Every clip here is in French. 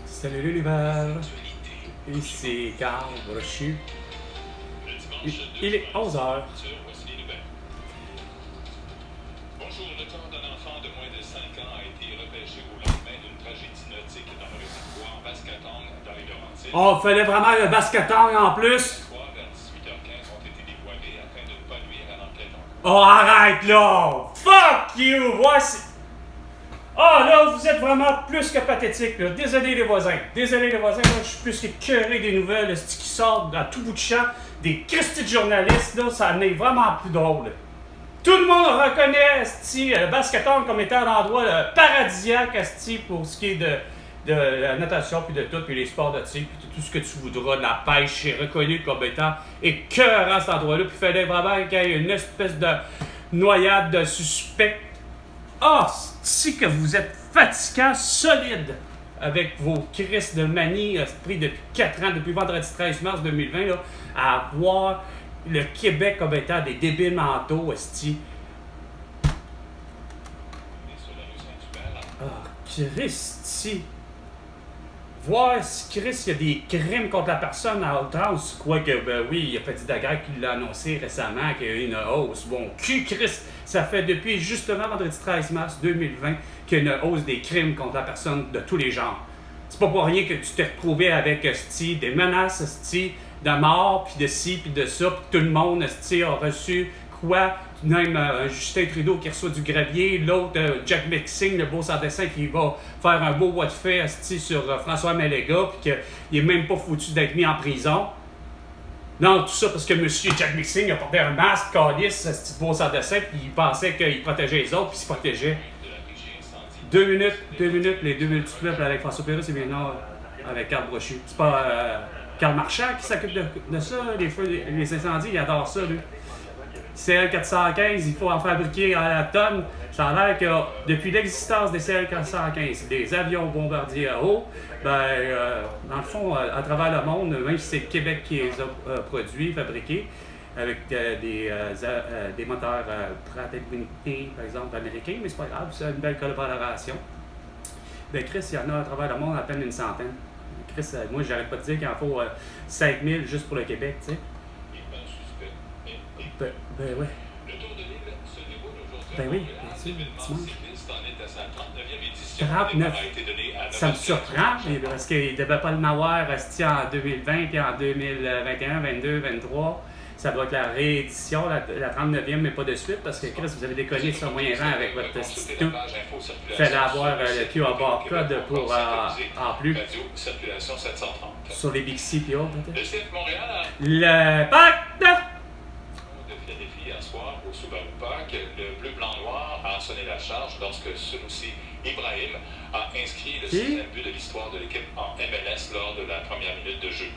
Salut l'univers, ici Carl Brochu. Il est 11h. Bonjour, le corps d'un enfant de moins de 5 ans a été repêché au lendemain d'une tragédie nautique dans le réservoir Bascatong dans les Laurentides. Oh, fallait vraiment le Bascatong en plus. Les soirs vers 18h15 ont été dévoilés afin de ne pas nuire à l'enquête en cours. Oh, arrête là! Fuck you! Voici. Ah, là, vous êtes vraiment plus que pathétique, là. Désolé les voisins. Désolé les voisins, là, je suis plus qu'écœuré des nouvelles qui sortent à tout bout de champ. Des Christy de journalistes, là, ça en est vraiment plus drôle. Tout le monde reconnaît le Bascatong comme étant un endroit paradisiaque pour ce qui est de la natation, puis de tout, puis les sports de tir, puis tout ce que tu voudras, de la pêche, est reconnu comme étant écœurant cet endroit-là, puis il fallait vraiment qu'il y ait une espèce de noyade de suspects. Ah, c'est que vous êtes fatigant, solide, avec vos crises de manie pris depuis 4 ans, depuis vendredi 13 mars 2020, là, à voir le Québec comme étant des débiles mentaux, esti. Ah, Christy. Voir si Chris, il y a des crimes contre la personne à outrance. Quoique, ben oui, il y a Petit Daguerre qui l'a annoncé récemment qu'il y a eu une hausse. Bon, Chris, ça fait depuis justement vendredi 13 mars 2020 qu'il y a une hausse des crimes contre la personne de tous les genres. C'est pas pour rien que tu t'es retrouvé avec des menaces de mort, puis de ci, puis de ça, puis tout le monde a reçu quoi? Même Justin Trudeau qui reçoit du gravier, l'autre Jack Mixing, le beau sans-dessin qui va faire un beau what de fait sur François Méléga, puis qu'il est même pas foutu d'être mis en prison. Non, tout ça parce que monsieur Jack Mixing a porté un masque, calice, beau sans-dessin, puis il pensait qu'il protégeait les autres, puis il se protégeait. 2 minutes, les 2 minutes suivantes avec François Pérus et maintenant avec Carl Brochu. C'est pas Carl Marchand qui s'occupe de ça, les feux, les incendies, il adore ça, lui. CL415, il faut en fabriquer à la tonne. Ça a l'air que depuis l'existence des CL415, des avions bombardiers à eau, dans le fond, à travers le monde, même si c'est le Québec qui les a produits, fabriqués, avec des moteurs Pratt & Whitney, par exemple, américains, mais c'est pas grave, c'est une belle collaboration. Ben Chris, il y en a à travers le monde à peine une centaine. Chris, moi, j'arrête pas de dire qu'il en faut 5000 juste pour le Québec, tu sais. Ben ouais. Le Tour de l'île se déroule aujourd'hui. Ben oui, bien sûr, l'événement cycliste en est à sa 39e édition. 39. A été donné à Ça me surprend, parce qu'il ne devait pas le m'avoir en 2020, puis en 2021, 22, 23. Ça doit être la réédition, la 39e, mais pas de suite, parce que Chris, vous avez déconné sur moyen vent avec votre tout. Fallait avoir le QR code pour en plus. Radio Circulation 730. Sur les Bixi puis autres. Le CF Montréal Le pacte! de Philadelphie hier soir au Subaru Park, le bleu-blanc-noir a sonné la charge lorsque Sunusi Ibrahim a inscrit le 6e but de l'histoire de l'équipe en MLS lors de la première minute de jeu.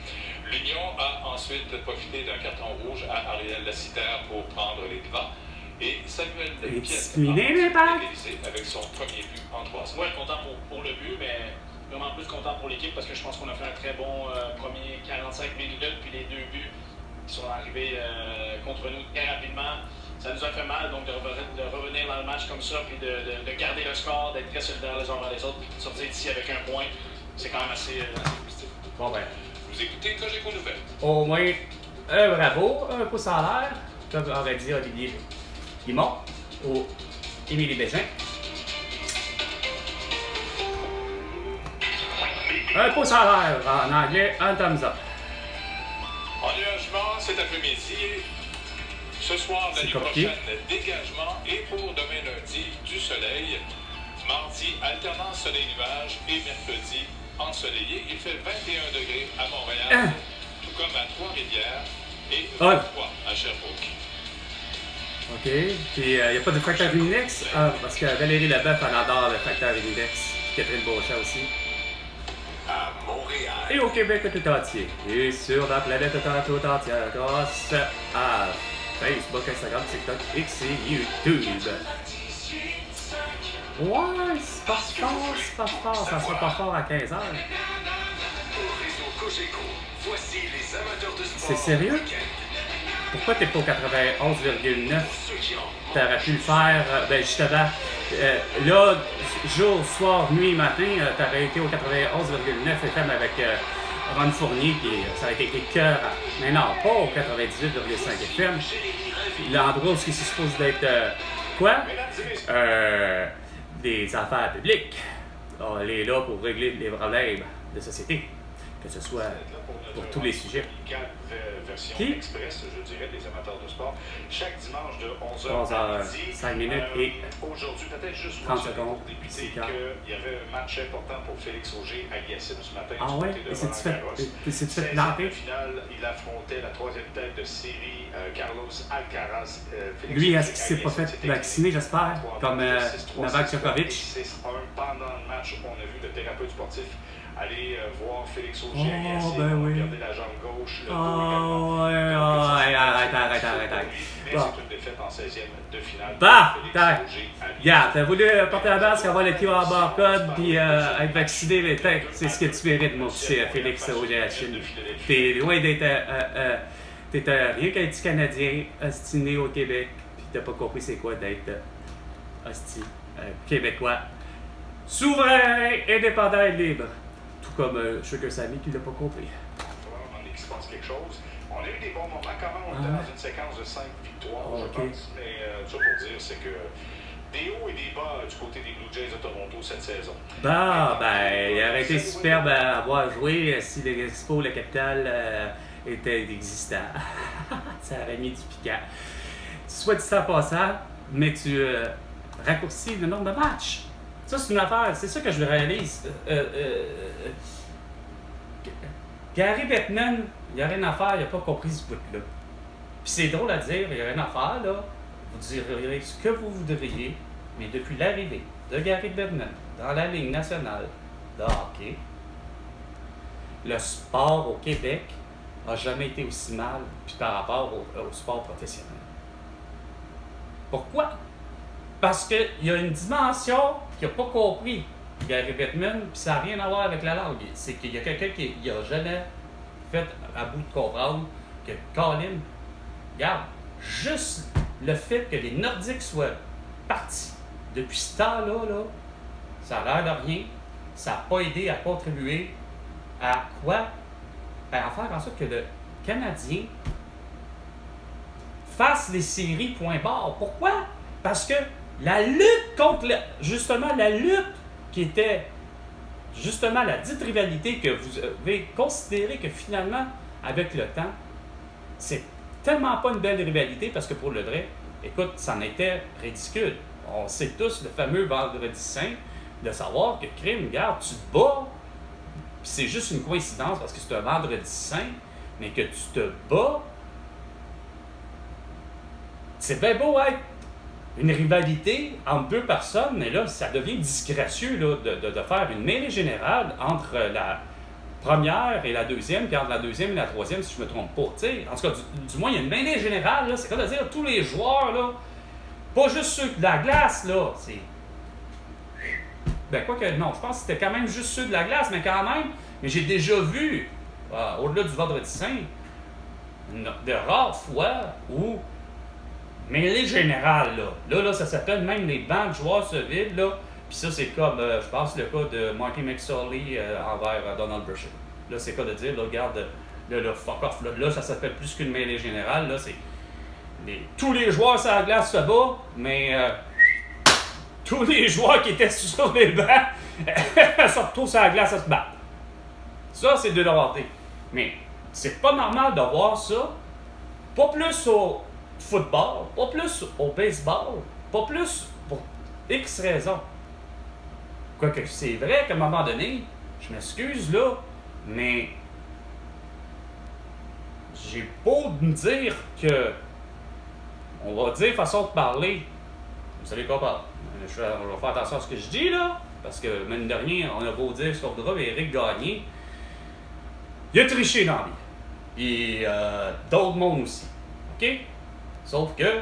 L'Union a ensuite profité d'un carton rouge à Ariel Lassiter pour prendre les devants et Samuel Piette a égalisé avec son premier but en 3 semaines. Moi, je suis content pour le but, mais vraiment plus content pour l'équipe parce que je pense qu'on a fait un très bon premier 45 minutes, puis les 2 buts qui sont arrivés contre nous très rapidement. Ça nous a fait mal, donc de revenir dans le match comme ça, puis de garder le score, d'être très solidaires les uns vers les autres, puis de sortir d'ici avec un point, c'est quand même assez positif. Bon ben, Vous écoutez Cogeco Nouvelles. au moins un bravo, un pouce en l'air, comme aurait dit Olivier Guimont ou Émilie Bézin. Un pouce en l'air, en anglais, un thumbs up. Ennuagement cet après-midi. Ce soir, la nuit prochaine, dégagement. Et pour demain lundi, du soleil. Mardi, alternance soleil-nuage. Et mercredi, ensoleillé. Il fait 21 degrés à Montréal, tout comme à Trois-Rivières. Et 23 à Sherbrooke. OK. Puis, il n'y a pas de facteur Unidex? Ah, parce que Valérie Leboeuf, elle adore le facteur Unidex. Catherine Beauchamp aussi. À Montréal. Et au Québec tout entier. Et sur la planète tout entière, grâce à Facebook, Instagram, TikTok, X et YouTube. Ouais, c'est pas fort. Ça sera pas fort à 15h. Au réseau Cogeco, voici les amateurs de sport. C'est sérieux? pourquoi t'es pas au 91,9? T'aurais pu le faire, justement, là, jour, soir, nuit, matin, t'aurais été au 91,9 FM avec Ron Fournier, puis ça aurait été écœurant. Mais non, pas au 98,5 FM. L'endroit où c'est supposé d'être, des affaires publiques. On est là pour régler les problèmes de société, que ce soit pour tous les sujets. Version Qui? express, je dirais, des amateurs de sport. Chaque dimanche de 11h 11h, à midi. 5 minutes et aujourd'hui, peut-être juste 30 mentionner secondes. pour débuter C'est qu'il y avait un match important pour Félix Auger-Aliassime ce matin. Ah ouais? Et c'est-tu fait planter? Finale, il affrontait la troisième tête de série, Carlos Alcaraz. Lui, est-ce qu'il s'est pas fait vacciner, j'espère, comme Novak Djokovic? Pendant le match, on a vu le thérapeute sportif aller voir Félix Auger-Aliassime, regarder la jambe gauche, le dos également. Arrête. Mais c'est une défaite en 16e de finale. Regarde, t'as voulu porter la base, avoir le QR barcode, puis être vacciné, mais c'est ce que tu mérites, mon petit Félix Auger-Aliassime. T'es loin d'être. T'es rien qu'un petit Canadien, ostiné au Québec, puis t'as pas compris c'est quoi d'être Québécois. Souverain, indépendant et libre. Tout comme Sugar Sammy qui l'a pas compris. Qui se passe quelque chose. On a eu des bons moments quand même. On était dans une séquence de 5 victoires, je pense. Mais ça pour dire, c'est que des hauts et des bas du côté des Blue Jays de Toronto cette saison. Il aurait été superbe à avoir joué si l'Expo, la capitale, était existant. Ça aurait mis du piquant. Soit dit ça en passant, mais tu raccourcis le nombre de matchs. Ça, c'est une affaire. C'est ça que je réalise. Gary Bettman, il n'y a rien à faire, il n'a pas compris ce bout-là. Puis c'est drôle à dire, il n'y a rien à faire, là. Vous direz ce que vous voudriez, mais depuis l'arrivée de Gary Bettman dans la Ligue nationale de hockey, le sport au Québec n'a jamais été aussi mal puis par rapport au sport professionnel. Pourquoi? Parce qu'il y a une dimension qu'il n'a pas compris, Gary Bettman, puis ça n'a rien à voir avec la langue. C'est qu'il y a quelqu'un qui n'a jamais fait à bout de comprendre que Colin, regarde, juste le fait que les Nordiques soient partis depuis ce temps-là, ça a l'air de rien. Ça n'a pas aidé à contribuer à quoi? À faire en sorte que le Canadien fasse les séries point barre. Pourquoi? Parce que la lutte contre justement la lutte qui était justement la dite rivalité que vous avez considéré que finalement, avec le temps, c'est tellement pas une belle rivalité parce que pour le vrai, écoute, c'en était ridicule. On sait tous le fameux vendredi saint de savoir que crime, regarde, tu te bats, puis c'est juste une coïncidence parce que c'est un vendredi saint, mais que tu te bats, c'est bien beau être une rivalité entre deux personnes, mais là, ça devient disgracieux là, de faire une mêlée générale entre la première et la deuxième, puis entre la deuxième et la troisième, si je ne me trompe pas. T'sais, en tout cas, du moins, il y a une mêlée générale, là, c'est comme de dire tous les joueurs, là, pas juste ceux de la glace, là, c'est... Ben, quoi que non, je pense que c'était quand même juste ceux de la glace, mais quand même, mais j'ai déjà vu, au-delà du vendredi saint, de rares fois où mêlée générale, là, ça s'appelle même les bancs de joueurs se vident, là. Puis ça, c'est comme, je pense, le cas de Marty McSorley envers Donald Brashear. Là, c'est quoi de dire, là, regarde, là, fuck off. Là, ça s'appelle plus qu'une mêlée générale. Là, c'est tous les joueurs sur la glace se battent, mais tous les joueurs qui étaient sur les bancs se retrouvent sur la glace à se battre. Ça, c'est de l'horreur. Mais c'est pas normal de voir ça. Pas plus au football, pas plus au baseball, pas plus pour X raisons. Quoique c'est vrai qu'à un moment donné, je m'excuse là, mais j'ai beau me dire que, on va dire façon de parler, vous savez quoi parler. On va faire attention à ce que je dis là, parce que mine de rien, on a beau dire ce qu'on voudra, mais Éric Gagné, il a triché dans la vie. Et d'autres mondes aussi. OK? Sauf que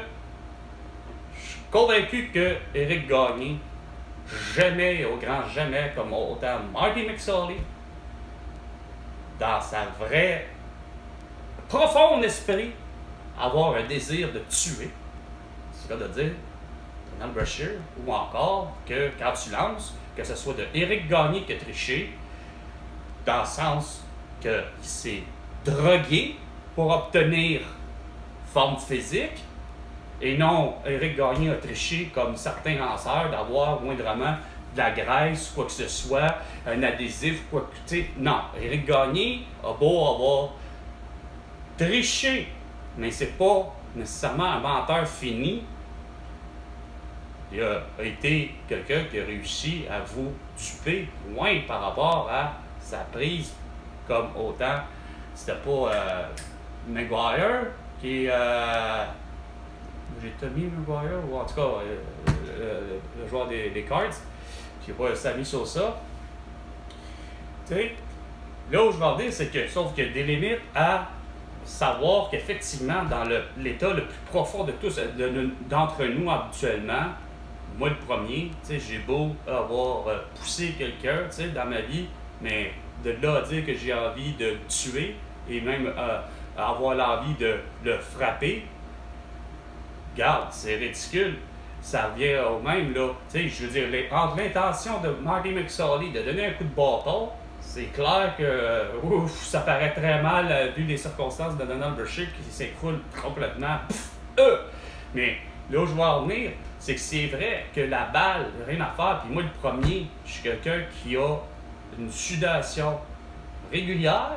je suis convaincu que Éric Gagné, jamais, au grand jamais, comme autant Marty McSorley, dans sa vraie, profonde esprit, avoir un désir de tuer, c'est le cas de dire Donald Brashear, ou encore que quand tu lances, que ce soit de Éric Gagné qui a triché, dans le sens qu'il s'est drogué pour obtenir forme physique, et non, Éric Gagné a triché comme certains lanceurs d'avoir moindrement de la graisse, quoi que ce soit, un adhésif, quoi que tu sais. Non, Éric Gagné a beau avoir triché, mais c'est pas nécessairement un menteur fini. Il a été quelqu'un qui a réussi à vous duper loin par rapport à sa prise, comme autant. C'était pas Maguire qui est. J'ai Tommy Maguire, ou en tout cas le joueur des Cards, qui n'est pas Sammy Sosa. Tu sais, là où je vais en dire, c'est que, sauf qu'il y a des limites à savoir qu'effectivement, dans l'état le plus profond de tous, d'entre nous habituellement, moi le premier, tu sais, j'ai beau avoir poussé quelqu'un, tu sais, dans ma vie, mais de là à dire que j'ai envie de tuer et même avoir l'envie de le frapper, regarde, c'est ridicule. Ça revient au même, là. Tu sais, je veux dire, entre l'intention de Marty McSorley de donner un coup de bâton, c'est clair que ça paraît très mal vu les circonstances de Donald Brashear qui s'écroule complètement. Mais là où je veux en venir, c'est que c'est vrai que la balle, rien à faire. Puis moi, le premier, je suis quelqu'un qui a une sudation régulière,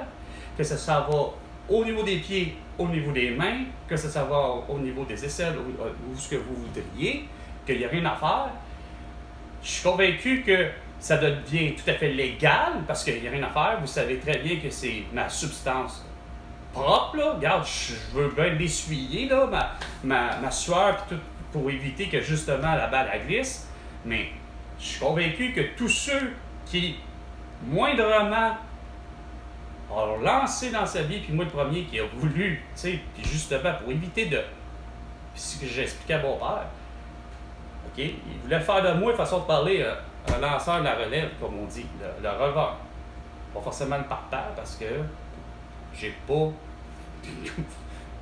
que ça va au niveau des pieds, au niveau des mains, que ça va au niveau des aisselles, ou ce que vous voudriez, qu'il n'y a rien à faire. Je suis convaincu que ça devient tout à fait légal, parce qu'il n'y a rien à faire. Vous savez très bien que c'est ma substance propre, là. Regarde, je veux bien l'essuyer, là, ma sueur, tout, pour éviter que justement la balle elle glisse. Mais je suis convaincu que tous ceux qui, moindrement, ont lancé dans sa vie, puis moi le premier qui a voulu, tu sais, puis justement pour éviter de. C'est ce que j'ai expliqué à mon père. OK? Il voulait faire de moi une façon de parler, un lanceur de la relève, comme on dit, le revers. Pas forcément le parterre, parce que j'ai pas.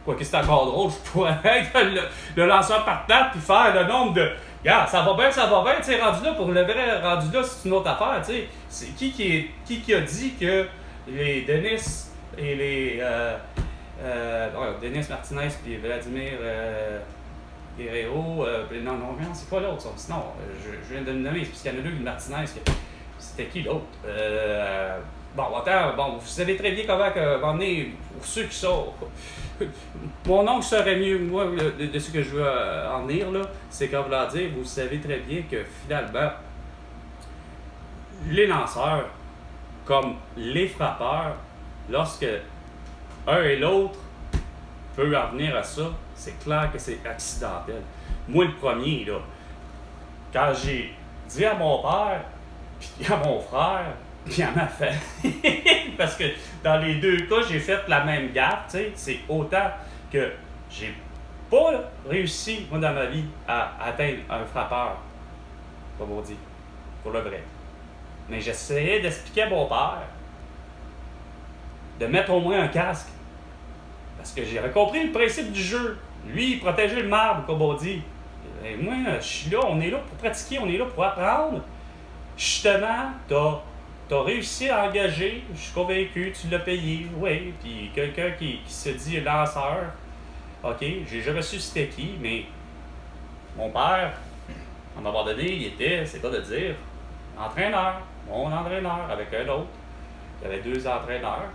Quoique c'est encore drôle, je pourrais être le lanceur parterre puis faire le nombre de. Regarde, ça va bien, tu sais, rendu là, pour le vrai, rendu là, c'est une autre affaire, tu sais. C'est qui a dit que les Denis et les. Denis Martinez puis Vladimir Guerrero. Non, c'est quoi l'autre? Sinon, je viens de le nommer, parce qu'il y en a deux, une Martinez. C'était qui l'autre? Bon, vous savez très bien comment va venir, pour ceux qui sont. Mon oncle saurait mieux, moi, de ce que je veux en venir, là, c'est comme vous dire, vous savez très bien que finalement, les lanceurs, comme les frappeurs, lorsque un et l'autre peut en venir à ça, c'est clair que c'est accidentel. Moi, le premier, là, quand j'ai dit à mon père, puis à mon frère, puis à ma famille, parce que dans les deux cas, j'ai fait la même gaffe, tu sais, c'est autant que j'ai pas réussi, moi, dans ma vie, à atteindre un frappeur, comme on dit, pour le vrai. Mais j'essayais d'expliquer à mon père de mettre au moins un casque. Parce que j'ai compris le principe du jeu. Lui, il protégeait le marbre, comme on dit. Et moi, je suis là, on est là pour pratiquer, on est là pour apprendre. Justement, t'as réussi à engager, je suis convaincu, tu l'as payé, oui. Puis quelqu'un qui se dit lanceur, OK, j'ai jamais su c'était qui, mais mon père, à un moment donné, il était, c'est pas de dire, entraîneur, mon entraîneur, avec un autre. Il y avait deux entraîneurs.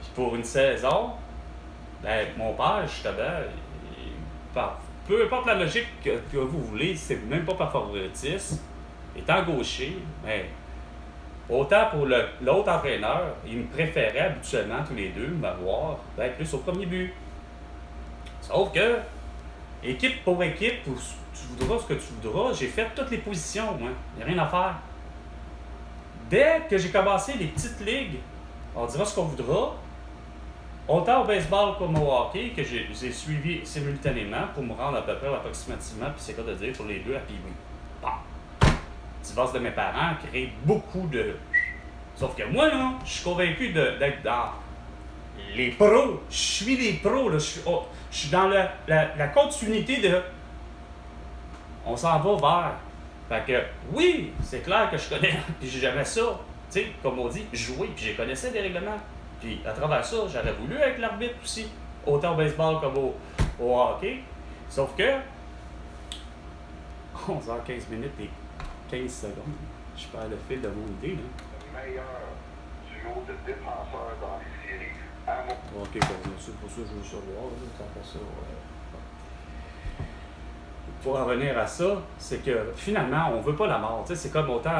Puis pour une saison, ben, mon père, justement, peu importe la logique que vous voulez, c'est même pas par favoritisme, étant gaucher, mais autant pour l'autre entraîneur, il me préférait habituellement tous les deux m'avoir plus au premier but. Sauf que, équipe pour équipe, tu voudras ce que tu voudras, j'ai fait toutes les positions, moi. Il n'y a rien à faire. Dès que j'ai commencé les petites ligues, on dira ce qu'on voudra, autant au baseball comme au hockey, que j'ai suivi simultanément pour me rendre à peu près approximativement, puis c'est quoi de dire pour les deux à Pee-Wee. Bon. Le divorce de mes parents crée beaucoup de. Sauf que moi, là, je suis convaincu d'être dans les pros. Je suis les pros, là. Je suis dans la continuité de... On s'en va vers. Fait que, oui, c'est clair que je connais, puis j'aimais ça. Tu sais, comme on dit, jouer, puis je connaissais des règlements. Puis à travers ça, j'aurais voulu être l'arbitre aussi, autant au baseball comme au hockey. Sauf que, 11h15 minutes et 15 secondes, je perds le fil de mon idée, là. Le meilleur duo de défenseurs dans les séries. Ok, bon, c'est pour ça que je veux savoir, tant qu'à ça. Pour en revenir à ça, c'est que finalement, on veut pas la mort. Tu sais, c'est comme autant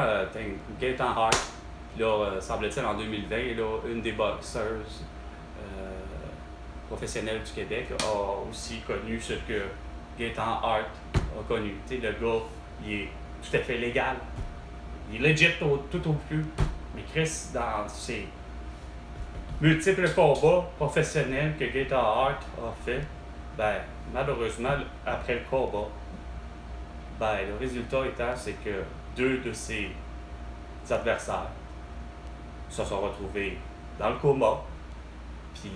Gaëtan Hart, puis là, semble-t-il, en 2020, là, une des boxeuses professionnelles du Québec a aussi connu ce que Gaëtan Hart a connu. Tu sais, le gars, il est tout à fait légal. Il est legit tout au plus. Mais Chris, dans ses multiples combats professionnels que Gaëtan Hart a fait, ben, malheureusement, après le combat, ben, le résultat étant, c'est que 2 de ses adversaires se sont retrouvés dans le coma, puis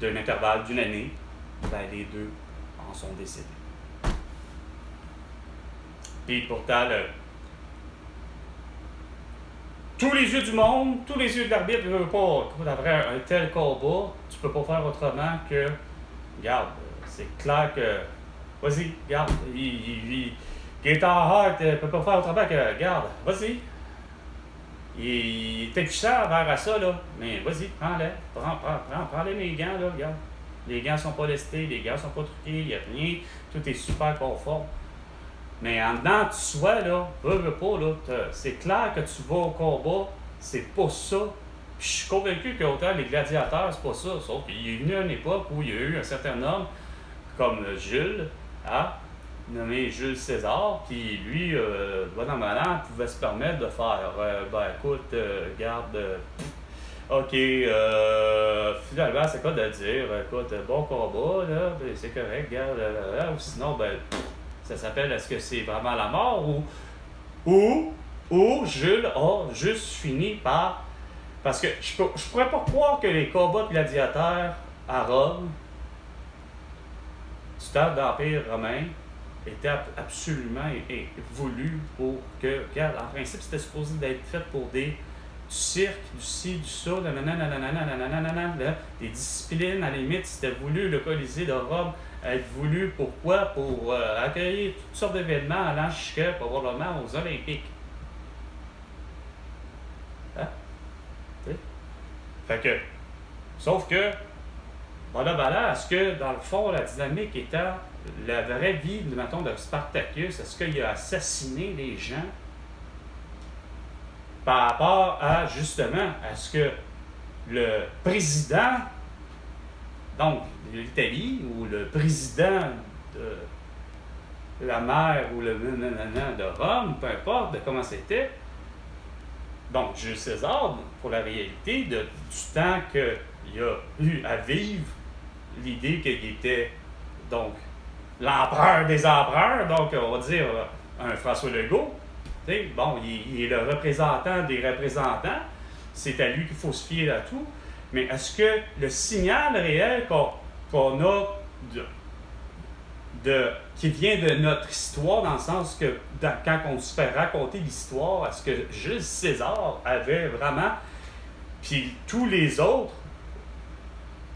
d'un intervalle d'une année, ben, les 2 en sont décédés. Puis pourtant, tous les yeux du monde, tous les yeux de l'arbitre ne veulent pas, après un tel combat, tu peux pas faire autrement que, regarde, c'est clair que, vas-y, regarde, Gaëtan Hart ne peut pas faire autrement que, regarde, vas-y. Il est impuissant vers ça, là, mais vas-y, prends-les, prends-les mes gants, là, regarde. Les gants sont pas lestés, les gants sont pas truqués, il n'y a rien, tout est super conforme. Mais en dedans, tu sois, là, veux pas, là, c'est clair que tu vas au combat, c'est pas ça. Puis je suis convaincu qu'autant les gladiateurs, c'est pas ça. Sauf qu'il est venu à une époque où il y a eu un certain homme, comme Jules, nommé Jules César, qui lui, dans ma langue, pouvait se permettre de faire, ben écoute, garde, ok, finalement, c'est quoi de dire, écoute, bon combat, là, c'est correct, garde, ou sinon, ben, ça s'appelle est-ce que c'est vraiment la mort ou Jules a juste fini par... Parce que je pourrais pas croire que les combats de gladiateurs à Rome, du temps de l'Empire romain, étaient absolument voulus pour que... Regarde, en principe, c'était supposé d'être fait pour du cirque, du ci, du ça, des disciplines, à la limite, c'était voulu, le Colisée de Rome, être voulu, pourquoi? Pour accueillir toutes sortes d'événements allant jusqu'à, probablement, aux Olympiques. Hein? T'sais? Fait que, sauf que, voilà, est-ce que, dans le fond, la dynamique étant la vraie vie, mettons, de Spartacus, est-ce qu'il a assassiné les gens par rapport à, justement, à ce que le président, donc, de l'Italie, ou le président de la mer, ou le de Rome, peu importe de comment c'était. Donc, Jules César, pour la réalité, du temps qu'il a eu à vivre, l'idée qu'il était, donc, l'empereur des empereurs, donc, on va dire, un François Legault. Bon, il est le représentant des représentants. C'est à lui qu'il faut se fier à tout. Mais est-ce que le signal réel qu'on a qui vient de notre histoire, dans le sens que quand on se fait raconter l'histoire, est-ce que Jules César avait vraiment, puis tous les autres,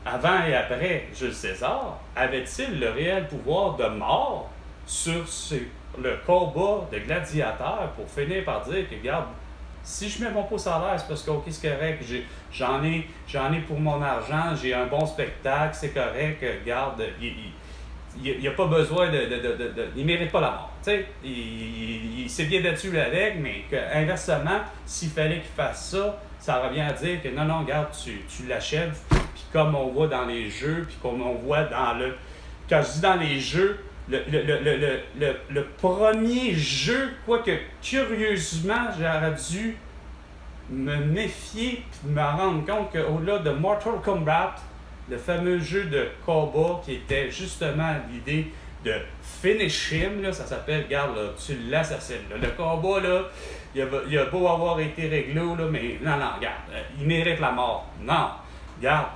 avant et après Jules César, avaient-ils le réel pouvoir de mort sur le combat de gladiateurs pour finir par dire que, regarde, si je mets mon pouce à l'air, c'est parce que, ok, c'est correct, j'en ai pour mon argent, j'ai un bon spectacle, c'est correct, regarde, il n'a pas besoin il ne mérite pas la mort. Tu sais, il s'est bien battu avec, mais inversement, s'il fallait qu'il fasse ça, ça revient à dire que non, regarde, tu l'achèves, puis comme on voit dans les jeux, puis comme on voit dans le... Quand je dis dans les jeux, le premier jeu, quoique curieusement, j'aurais dû me méfier et me rendre compte qu'au-delà de Mortal Kombat, le fameux jeu de combat qui était justement l'idée de finish him, là, ça s'appelle, regarde, là, tu l'assassines. Le combat, là, il a beau avoir été réglé, là, mais non, regarde, il mérite la mort. Non, regarde,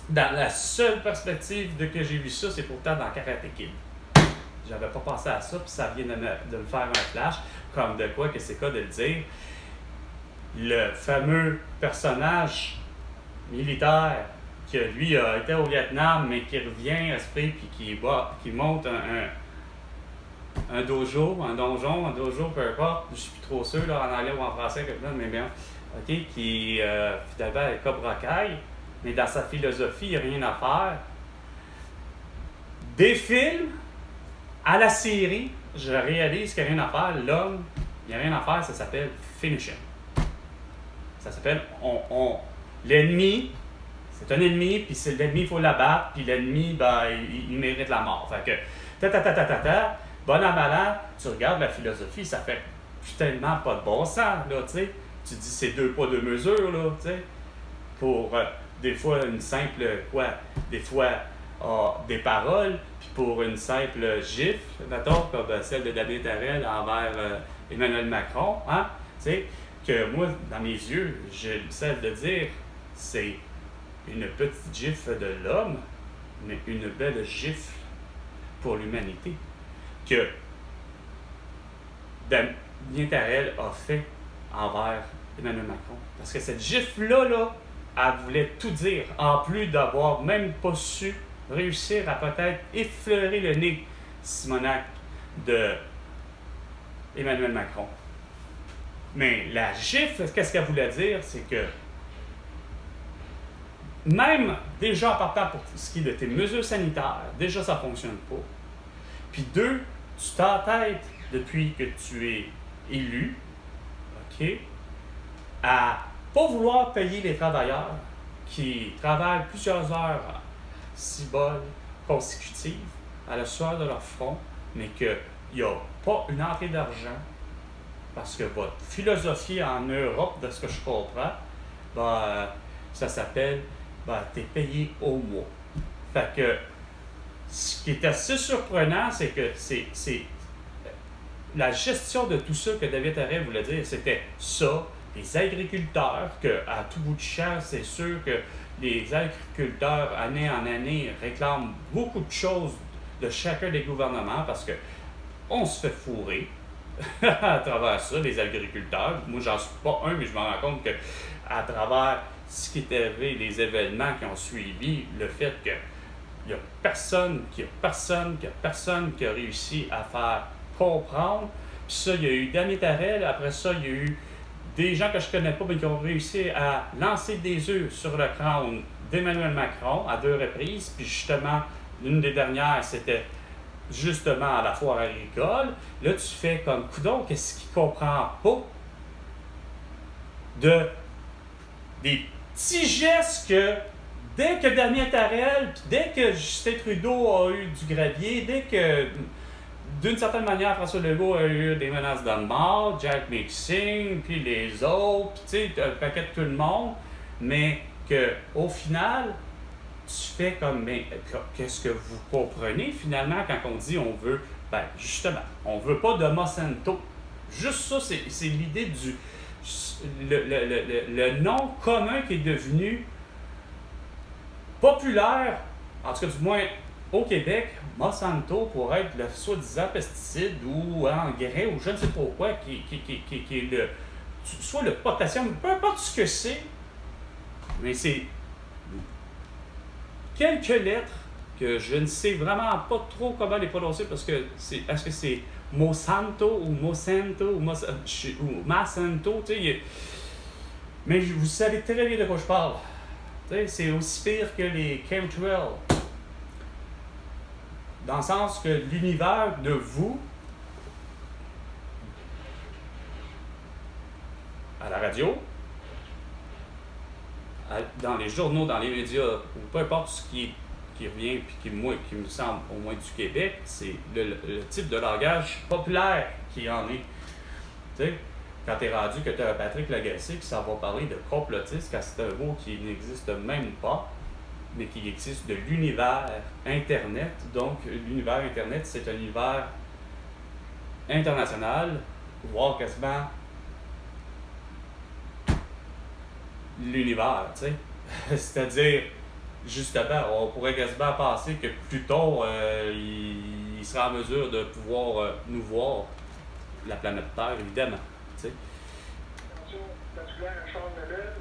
dans la seule perspective de que j'ai vu ça, c'est pourtant dans Karate Kid. J'avais pas pensé à ça, puis ça vient de me faire un flash, comme de quoi que c'est quoi de le dire. Le fameux personnage militaire qui, lui, a été au Vietnam, mais qui revient à esprit, puis qui monte un dojo, un dojo, peu importe, je suis plus trop sûr, là, en anglais ou en français, mais bien, OK, qui, finalement, est Cobra Kai, mais dans sa philosophie, il n'y a rien à faire. Des films à la série, je réalise qu'il n'y a rien à faire. L'homme, il n'y a rien à faire, ça s'appelle finish him. Ça s'appelle, l'ennemi, c'est un ennemi, puis c'est l'ennemi, il faut l'abattre, puis l'ennemi, ben, il mérite la mort. Fait que, bon an, mal an, tu regardes la philosophie, ça fait tellement pas de bon sens, là, tu sais. Tu dis, c'est 2 poids, 2 mesures, là, tu sais. Pour, des fois, une simple, des fois, des paroles, puis pour une simple gifle, mettons, comme celle de David Tarel envers Emmanuel Macron, hein, tu sais, que moi, dans mes yeux, j'ai celle de dire, c'est une petite gifle de l'homme, mais une belle gifle pour l'humanité, que Damien Tarel a fait envers Emmanuel Macron. Parce que cette gifle-là, elle voulait tout dire, en plus d'avoir même pas su réussir à peut-être effleurer le nez Simonac de Emmanuel Macron. Mais la gifle, qu'est-ce qu'elle voulait dire, c'est que même déjà en partant pour ce qui est de tes mesures sanitaires, déjà ça ne fonctionne pas. Puis 2, tu t'entêtes depuis que tu es élu, OK, à pas vouloir payer les travailleurs qui travaillent plusieurs heures consécutives à la sueur de leur front, mais qu'il n'y a pas une entrée d'argent parce que votre philosophie en Europe, de ce que je comprends, ben, ça s'appelle t'es payé au mois. Fait que ce qui est assez surprenant, c'est que c'est la gestion de tout ça que David Tarel voulait dire, c'était ça, les agriculteurs, qu'à tout bout de champ, c'est sûr que les agriculteurs, année en année, réclament beaucoup de choses de chacun des gouvernements parce que on se fait fourrer à travers ça, les agriculteurs. Moi, j'en suis pas un, mais je me rends compte que à travers ce qui est arrivé, les événements qui ont suivi, le fait qu'il n'y a personne qui a réussi à faire comprendre. Puis ça, il y a eu Damien Tarel, après ça, il y a eu des gens que je connais pas, mais qui ont réussi à lancer des œufs sur le crâne d'Emmanuel Macron à 2 reprises. Puis justement, l'une des dernières, c'était justement à la foire agricole. Là, tu fais comme coudonc, qu'est-ce qu'il comprend pas des petits gestes que dès que Damien Tarel, puis dès que Justin Trudeau a eu du gravier, dès que d'une certaine manière François Legault a eu des menaces de mort, Jack Mixing, puis les autres, tu sais, un paquet de tout le monde, mais qu'au final, tu fais comme, mais qu'est-ce que vous comprenez finalement quand on dit on veut, ben justement, on veut pas de Monsanto. Juste ça, c'est l'idée du le nom commun qui est devenu populaire, en tout cas du moins au Québec, Monsanto pour être le soi-disant pesticide ou engrais ou je ne sais pas quoi, qui est soit le potassium, peu importe ce que c'est, mais c'est quelques lettres que je ne sais vraiment pas trop comment les prononcer parce que est-ce que c'est Monsanto ou Monsanto ou Monsanto, tu sais, mais vous savez très bien de quoi je parle. Tu sais, c'est aussi pire que les chemtrails. Dans le sens que l'univers de vous, à la radio, dans les journaux, dans les médias, ou peu importe ce qui revient, puis qui me semble au moins du Québec, c'est le type de langage populaire qui en est. Tu sais, quand tu es rendu que tu as Patrick Lagacé qui s'en va parler de complotiste, quand c'est un mot qui n'existe même pas, mais qui existe de l'univers Internet. Donc, l'univers Internet, c'est un univers international, voire quasiment l'univers, tu sais. C'est-à-dire justement, on pourrait quasiment penser que plus tard, il sera en mesure de pouvoir nous voir, la planète Terre, évidemment. Tu sais. Attention, spatulaire à Charles Lebel.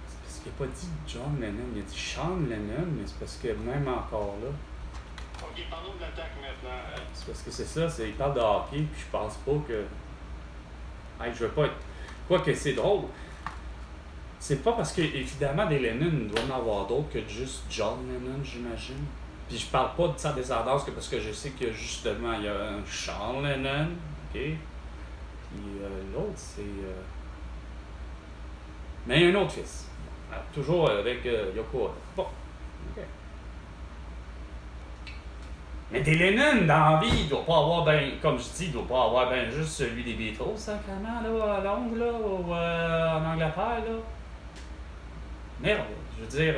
C'est parce qu'il n'a pas dit John Lennon, il a dit Sean Lennon, mais c'est parce que même encore là, OK, parlons de l'attaque maintenant. c'est parce que c'est ça, il parle de hockey, puis je pense pas que. Hey, je veux pas être. Quoique c'est drôle. C'est pas parce que, évidemment, des Lennon, il doit en avoir d'autres que juste John Lennon, j'imagine. Puis je parle pas de sa descendance que parce que je sais que justement, il y a un Sean Lennon, ok? Puis l'autre, c'est. Mais il y a un autre fils. Alors, toujours avec Yoko Ono. Bon, ok. Mais des Lennon dans la vie, il doit pas avoir ben, comme je dis, il doit pas avoir ben juste celui des Beatles, sacrément, là, à Londres, là, ou en Angleterre, là. Merde, je veux dire,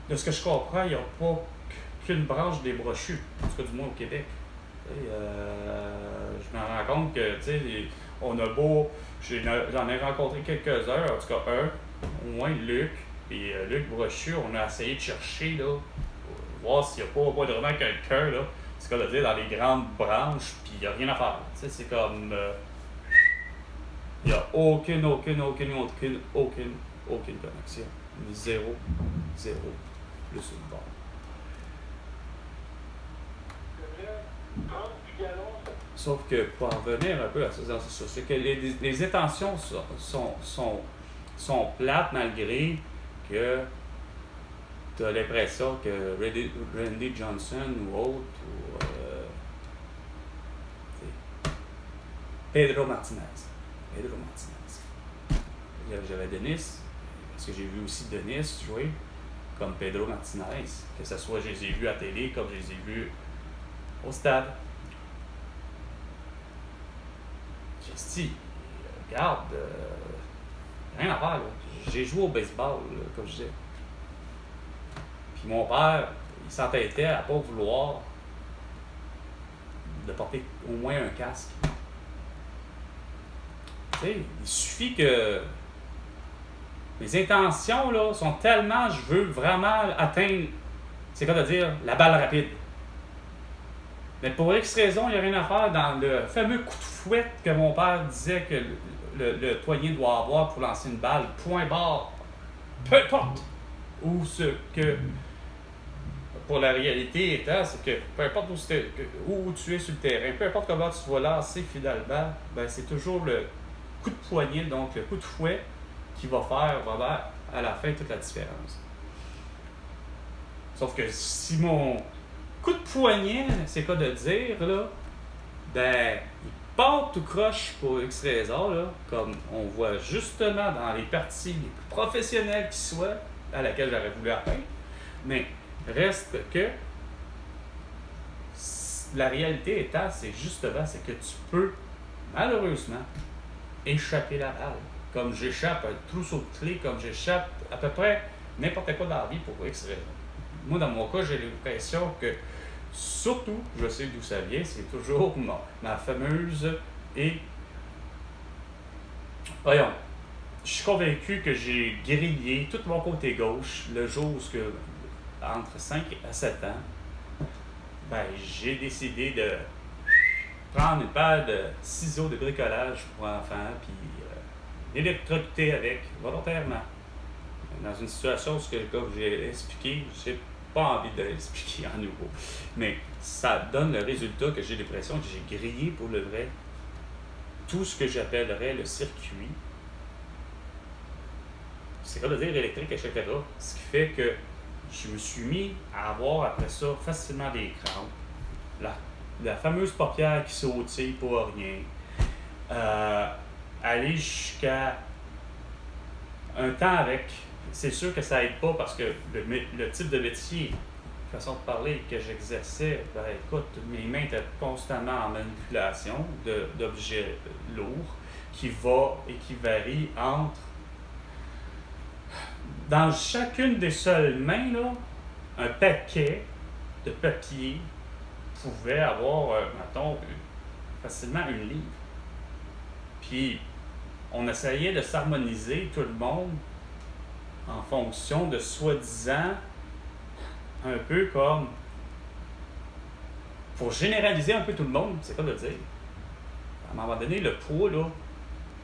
de ce que je comprends, il n'y a pas qu'une branche des brochus, en tout cas du moins au Québec. Je me rends compte que, tu sais, on a beau, j'en ai rencontré quelques-uns, en tout cas un, au moins Luc, et Luc Brochu, on a essayé de chercher, là, voir s'il n'y a pas vraiment quelqu'un, là, c'est comme de dire, dans les grandes branches, puis il n'y a rien à faire. Tu sais, c'est comme, il n'y a aucune connexion. Zéro, plus une barre. Sauf que pour en revenir un peu à ça, c'est que les intentions sont plates malgré que tu as l'impression que Randy Johnson ou autre, ou Pedro Martinez. J'avais Denis, parce que j'ai vu aussi Denis jouer comme Pedro Martinez, que ce soit je les ai vus à télé comme je les ai vus au stade. J'ai dit, regarde, rien à faire, là. J'ai joué au baseball, là, comme je disais. Puis mon père, il s'entêtait à ne pas vouloir de porter au moins un casque. Tu sais, il suffit que mes intentions là, sont tellement, je veux vraiment atteindre, c'est quoi de dire, la balle rapide. Mais pour X raison, il n'y a rien à faire dans le fameux coup de fouet que mon père disait que le toyen doit avoir pour lancer une balle, point barre. Peu importe où ce que, pour la réalité étant, c'est que peu importe où tu es sur le terrain, peu importe comment tu vas lancer finalement, ben c'est toujours le coup de poignet, donc le coup de fouet, qui va faire vraiment à la fin toute la différence. Sauf que si mon coup de poignet, c'est quoi de dire, là, ben, il part tout croche pour X raison, là, comme on voit justement dans les parties les plus professionnelles qui soient, à laquelle j'aurais voulu atteindre. Mais reste que la réalité étant, c'est justement, c'est que tu peux, malheureusement, échapper la balle. Comme j'échappe un trousseau de clés, comme j'échappe à peu près n'importe quoi dans la vie pour X raison. Moi, dans mon cas, j'ai l'impression que, surtout, je sais d'où ça vient, c'est toujours ma fameuse et... Voyons, je suis convaincu que j'ai grillé tout mon côté gauche le jour où, entre 5 à 7 ans, ben, j'ai décidé de prendre une paire de ciseaux de bricolage pour enfants, puis l'électrocuter avec, volontairement. Dans une situation où, comme j'ai expliqué, j'ai pas envie de l'expliquer en nouveau. Mais ça donne le résultat que j'ai l'impression que j'ai grillé pour le vrai tout ce que j'appellerais le circuit. C'est quoi de dire électrique, etc. Ce qui fait que je me suis mis à avoir après ça facilement des crampes. La fameuse paupière qui sautille pour rien. Aller jusqu'à un temps avec... C'est sûr que ça aide pas parce que le type de métier, façon de parler que j'exerçais, ben écoute, mes mains étaient constamment en manipulation d'objets lourds qui varient entre... Dans chacune des seules mains, là, un paquet de papier pouvait avoir, mettons, facilement 1 livre. Puis on essayait de s'harmoniser tout le monde en fonction de soi-disant un peu comme pour généraliser un peu tout le monde, c'est quoi de dire. À un moment donné, le poids, là,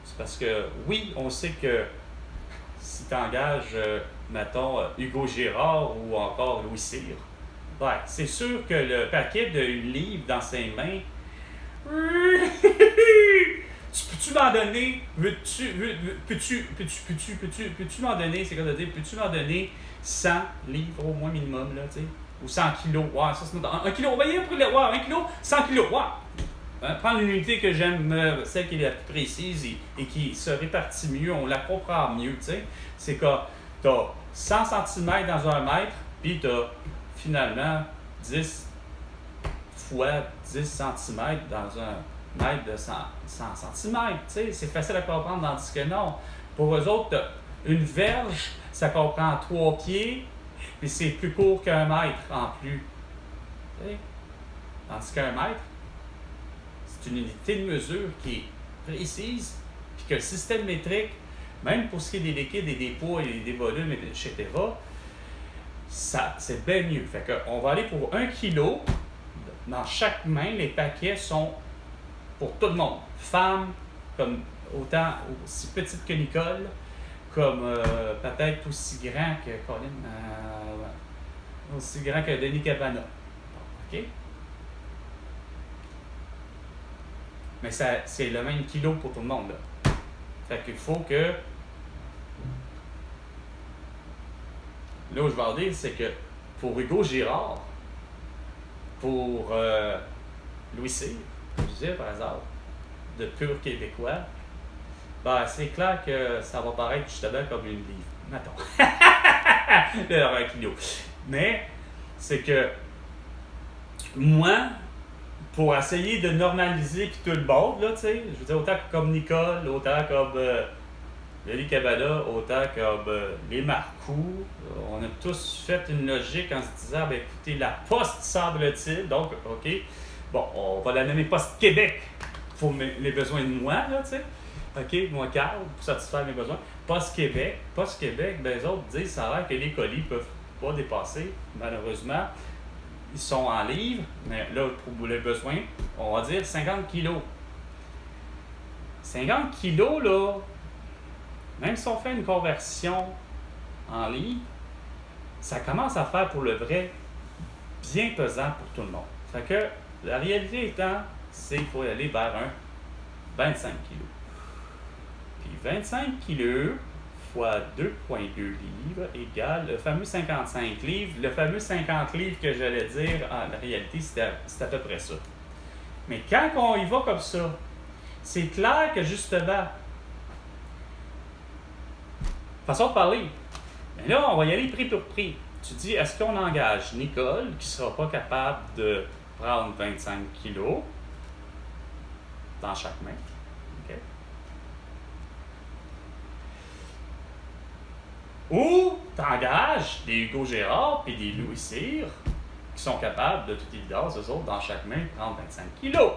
c'est parce que oui, on sait que si tu engages, mettons, Hugo Girard ou encore Louis Cyr, ben, c'est sûr que le paquet de livres dans ses mains, peux-tu m'en donner, peux-tu m'en donner, c'est quoi de dire, peux-tu m'en donner 100 livres au moins minimum, là, tu sais, ou 100 kilos, ouais, ça c'est 1 kilo, voyez, ouais, 1 kilo, 100 kilos, ouais. Prendre une unité que j'aime, celle qui est la plus précise et qui se répartit mieux, on la comprend mieux, tu sais. C'est que tu as 100 cm dans 1 mètre, puis tu as finalement 10 fois 10 cm dans 1 mètre de 100 cm, tu sais. C'est facile à comprendre, tandis que non. Pour eux autres, une verge, ça comprend 3 pieds, puis c'est plus court qu'1 mètre en plus. Tu sais. Tandis qu'1 mètre, c'est une unité de mesure qui est précise, puis que le système métrique, même pour ce qui est des liquides et des poids et des volumes, etc., ça, c'est bien mieux. Fait qu'on va aller pour 1 kilo. Dans chaque main, les paquets sont pour tout le monde. Femmes, comme autant aussi petite que Nicole, comme peut-être aussi grand que Colin, aussi grand que Denis Cabana. OK? Mais ça, c'est le même kilo pour tout le monde, là. Fait qu'il faut que... Là où je vais en dire, c'est que pour Hugo Girard, pour Louis Cyr, je disais par hasard, de pur québécois, ben c'est clair que ça va paraître justement comme une livre. Mettons. Alors, 1 kilo. Mais c'est que moi, pour essayer de normaliser puis tout le monde, là, tu sais, je veux dire, autant comme Nicole, autant comme Denis Cabana, autant comme les Marcoux, on a tous fait une logique en se disant, ben écoutez, la Poste semble-t-il, donc, OK, bon, on va la nommer Poste Québec pour les besoins de moi, là, tu sais, OK, moi, Carl, pour satisfaire mes besoins. Poste Québec, ben les autres disent, ça a l'air que les colis peuvent pas dépasser, malheureusement. Ils sont en livres, mais là, pour les besoins, on va dire 50 kilos. 50 kilos, là, même si on fait une conversion en livres, ça commence à faire pour le vrai bien pesant pour tout le monde. Fait que la réalité étant, c'est qu'il faut aller vers un 25 kilos. Puis 25 kilos fois 2,2 livres égale le fameux 55 livres. Le fameux 50 livres que j'allais dire, en réalité, c'est à peu près ça. Mais quand on y va comme ça, c'est clair que justement, façon de parler, mais là, on va y aller prix pour prix. Tu dis, est-ce qu'on engage Nicole, qui ne sera pas capable de prendre 25 kilos dans chaque main? OK? Ou t'engages des Hugo Girard et des Louis Cyr qui sont capables de toute évidence, eux autres, dans chaque main, prendre 25 kilos.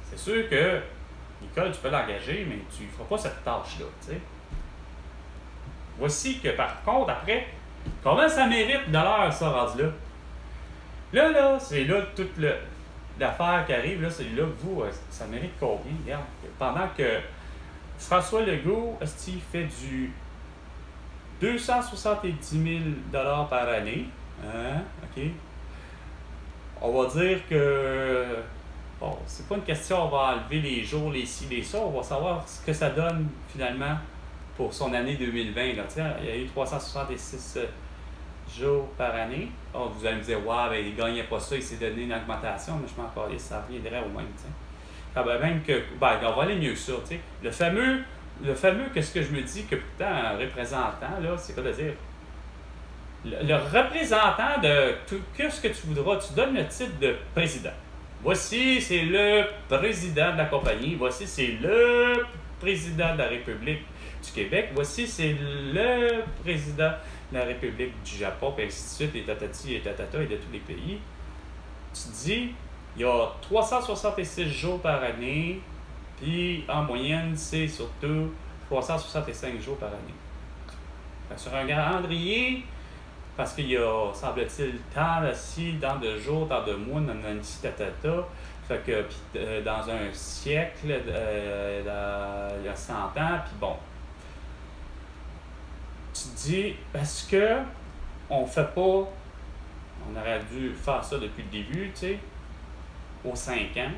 C'est sûr que Nicole, tu peux l'engager, mais tu ne feras pas cette tâche-là, tu sais. Voici que, par contre, après, comment ça mérite de l'heure, ça, rendu là? Là, c'est là toute l'affaire qui arrive, là, c'est là, vous, ça mérite combien? Regarde, pendant que François Legault, il fait du 270 000 par année, hein, OK? On va dire que... Bon, c'est pas une question, on va enlever les jours, les ci, les ça, on va savoir ce que ça donne finalement pour son année 2020. Là. Il y a eu 366 jours par année. Oh, vous allez me dire, ouais, ben, il ne gagnait pas ça, il s'est donné une augmentation, mais je m'en parlais, ça reviendrait au même. Ah, ben, même que, ben, on va aller mieux que ça. T'sais. Le fameux, qu'est-ce que je me dis que pourtant un représentant, là, c'est quoi de dire? Le représentant de tout, qu'est-ce que tu voudras, tu donnes le titre de président. Voici, c'est le président de la compagnie. Voici, c'est le président de la République du Québec. Voici, c'est le président de la République du Japon, puis ainsi de suite, et tatati et tatata, et de tous les pays. Tu dis, il y a 366 jours par année, puis en moyenne, c'est surtout 365 jours par année. Fait que sur un calendrier, parce qu'il y a, semble-t-il, tant de jours, tant de mois, nanani, tatata. Fait que, puis dans un siècle, il y a 100 ans, puis bon. Tu te dis, est-ce que on fait pas, on aurait dû faire ça depuis le début, tu sais, aux 5 ans,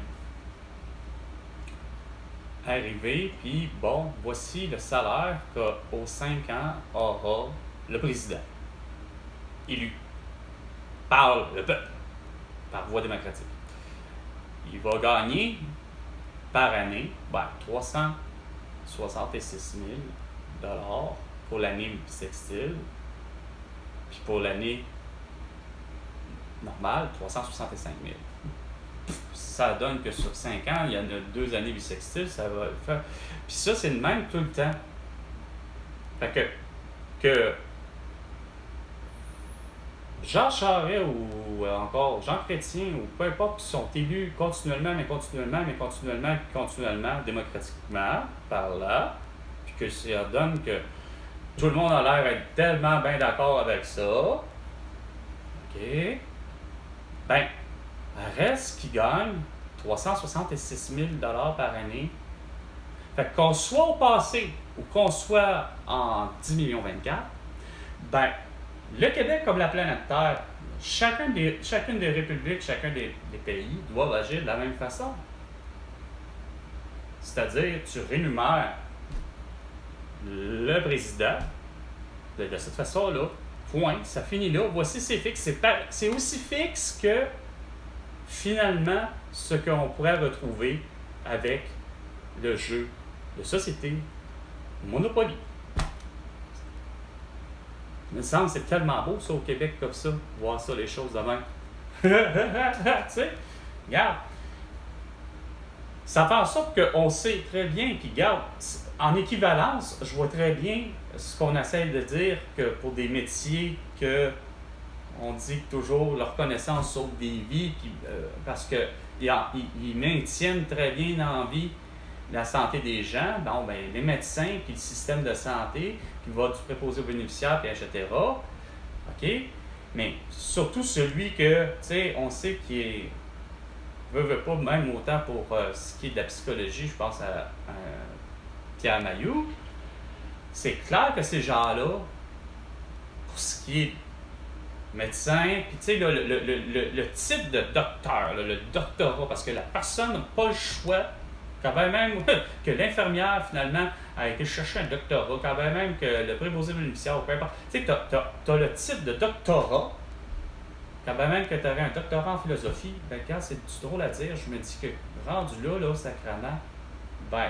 arriver, puis bon, voici le salaire qu'aux 5 ans aura le président, élu par le peuple, par voie démocratique. Il va gagner par année 366 000 $ pour l'année bissextile, puis pour l'année normale, 365 000. Ça donne que sur 5 ans, il y en a 2 années bissextiles, ça va le faire. Puis ça, c'est le même tout le temps. Fait que Jean Charest ou encore Jean Chrétien ou peu importe qui sont élus continuellement, démocratiquement par là, puis que ça donne que tout le monde a l'air d'être tellement bien d'accord avec ça, OK, ben, reste qui gagne 366 000 $ par année. Fait qu'on soit au passé ou qu'on soit en 10 millions 24, ben, le Québec, comme la planète Terre, chacune des républiques, chacun des pays doivent agir de la même façon. C'est-à-dire, tu rémunères le président de cette façon-là. Point. Ça finit là. Voici, c'est fixe. C'est aussi fixe que, finalement, ce qu'on pourrait retrouver avec le jeu de société Monopoly. Il me semble que c'est tellement beau, ça, au Québec, comme ça, voir ça, les choses de même. Tu sais, regarde. Ça fait en sorte qu'on sait très bien, puis regarde, en équivalence, je vois très bien ce qu'on essaie de dire, que pour des métiers que on dit que toujours leur connaissance sauve des vies, puis, parce qu'ils maintiennent très bien en vie la santé des gens, bon, ben, les médecins, puis le système de santé, qui va du préposé aux bénéficiaires, puis etc. OK? Mais surtout celui que, tu sais, on sait qu'il est, veut pas, même autant pour ce qui est de la psychologie, je pense à Pierre Mailloux, c'est clair que ces gens-là, pour ce qui est médecin, puis tu sais, le type de docteur, là, le doctorat, parce que la personne n'a pas le choix, quand même que l'infirmière, finalement, a été chercher un doctorat, quand même que le préposé bénéficiaire, ou peu importe. Tu sais, tu as le type de doctorat, quand même que tu aurais un doctorat en philosophie, ben quand c'est du drôle à dire, je me dis que rendu là, sacrément, ben,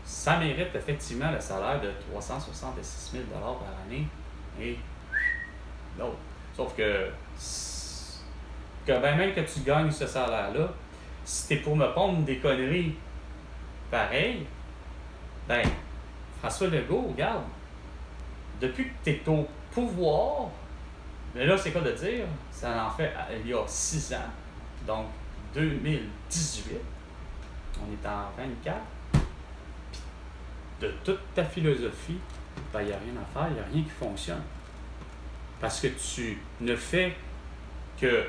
ça mérite effectivement le salaire de 366 000 $ par année. Et l'autre. Sauf que même que tu gagnes ce salaire-là, si t'es pour me pondre des conneries pareilles, ben, François Legault, regarde, depuis que t'es au pouvoir, mais là, c'est quoi de dire? Ça en fait il y a 6 ans, donc 2018, on est en 24, puis de toute ta philosophie, ben, il n'y a rien à faire, il n'y a rien qui fonctionne. Parce que tu ne fais que